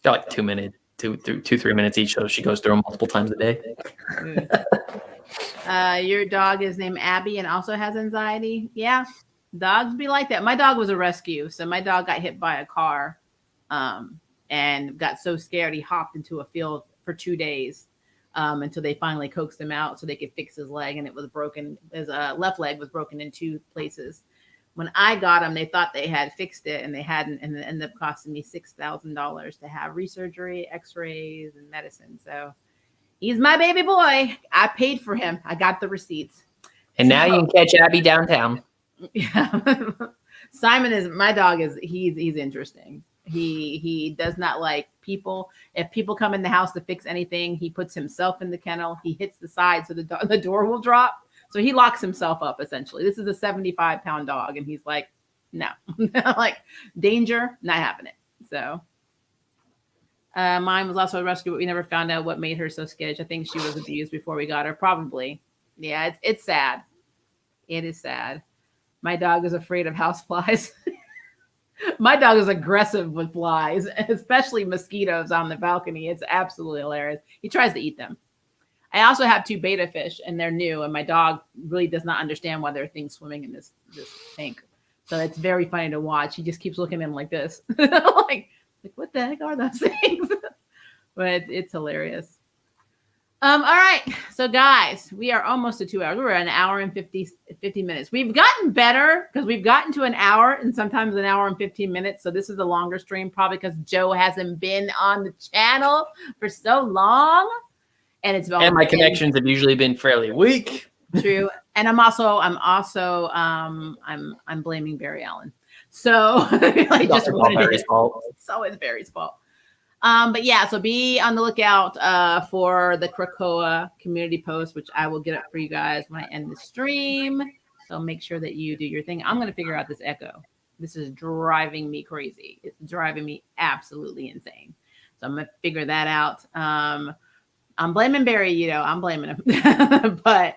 B: They're like 2 minutes, 3 minutes each, so she goes through them multiple times a day.
A: Your dog is named Abby and also has anxiety. Yeah, dogs be like that. My dog was a rescue, so my dog got hit by a car, and got so scared he hopped into a field for 2 days, until they finally coaxed him out so they could fix his leg, and it was broken. His left leg was broken in 2 places. When I got him, they thought they had fixed it, and they hadn't, and it ended up costing me $6,000 to have resurgery, X-rays, and medicine. So. He's my baby boy. I paid for him. I got the receipts.
B: And now you can catch Abby downtown.
A: Yeah. Simon is my dog. He's interesting. He does not like people. If people come in the house to fix anything, he puts himself in the kennel. He hits the side so the door will drop. So he locks himself up essentially. This is a 75-pound dog, and he's like, no, like danger, not happening. So. Mine was also a rescue, but we never found out what made her so skittish. I think she was abused before we got her. Probably. Yeah, it's sad. It is sad. My dog is afraid of houseflies. My dog is aggressive with flies, especially mosquitoes on the balcony. It's absolutely hilarious. He tries to eat them. I also have 2 betta fish, and they're new, and my dog really does not understand why there are things swimming in this tank. So it's very funny to watch. He just keeps looking at him like this. Like, what the heck are those things? But it's hilarious. All right. So guys, we are almost at 2 hours. We're at an hour and 50 minutes. We've gotten better because we've gotten to an hour and sometimes an hour and 15 minutes. So this is a longer stream, probably because Joe hasn't been on the channel for so long. And
B: my connections have usually been fairly weak.
A: True. And I'm blaming Barry Allen. So like just what it is. It's always Barry's fault. But yeah, so be on the lookout for the Krakoa community post, which I will get up for you guys when I end the stream. So make sure that you do your thing. I'm going to figure out this echo. This is driving me crazy. It's driving me absolutely insane. So I'm going to figure that out. I'm blaming Barry, I'm blaming him. But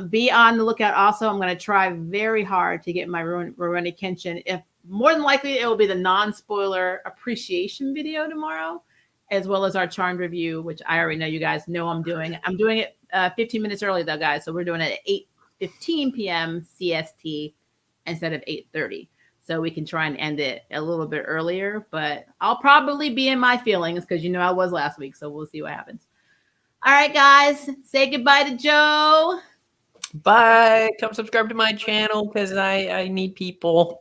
A: be on the lookout. Also, I'm going to try very hard to get my Rurouni Kenshin. If more than likely, it will be the non-spoiler appreciation video tomorrow, as well as our Charmed review, which I already know you guys know I'm doing. I'm doing it 15 minutes early, though, guys. So we're doing it at 8:15 p.m. CST instead of 8:30. So we can try and end it a little bit earlier. But I'll probably be in my feelings because I was last week. So we'll see what happens. All right, guys, say goodbye to Joe.
B: Bye. Come subscribe to my channel because I need people.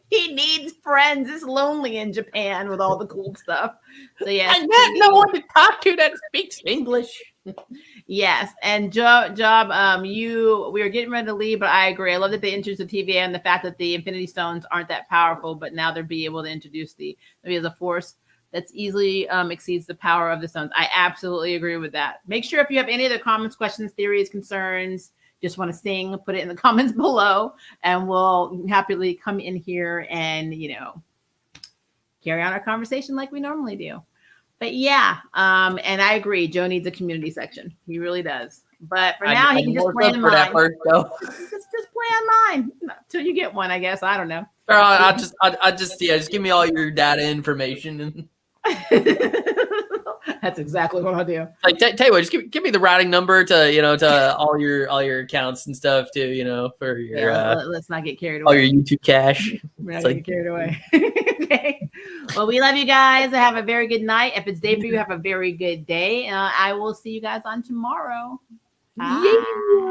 A: He needs friends. It's lonely in Japan with all the cool stuff. So yes,
B: I got no one to talk to that speaks English.
A: Yes, and Job, we were getting ready to leave, but I agree. I love that they introduced the TVA and the fact that the Infinity Stones aren't that powerful, but now they're be able to introduce maybe as a force that's easily exceeds the power of the stones. I absolutely agree with that. Make sure if you have any other comments, questions, theories, concerns, just want to sing, put it in the comments below, and we'll happily come in here and, carry on our conversation like we normally do. But yeah, and I agree. Joe needs a community section. He really does. But for now, he can just play in mine. Just play on mine until you get one, I guess. I don't know.
B: I'll just give me all your data information.
A: That's exactly what I'll do.
B: Like, tell you what, just give me the routing number to all your accounts and stuff too, for your
A: let's not get carried away.
B: All your YouTube cash.
A: We're not getting carried away. Okay. Well, we love you guys. Have a very good night. If it's day for you, have a very good day. I will see you guys on tomorrow. Bye. Yeah.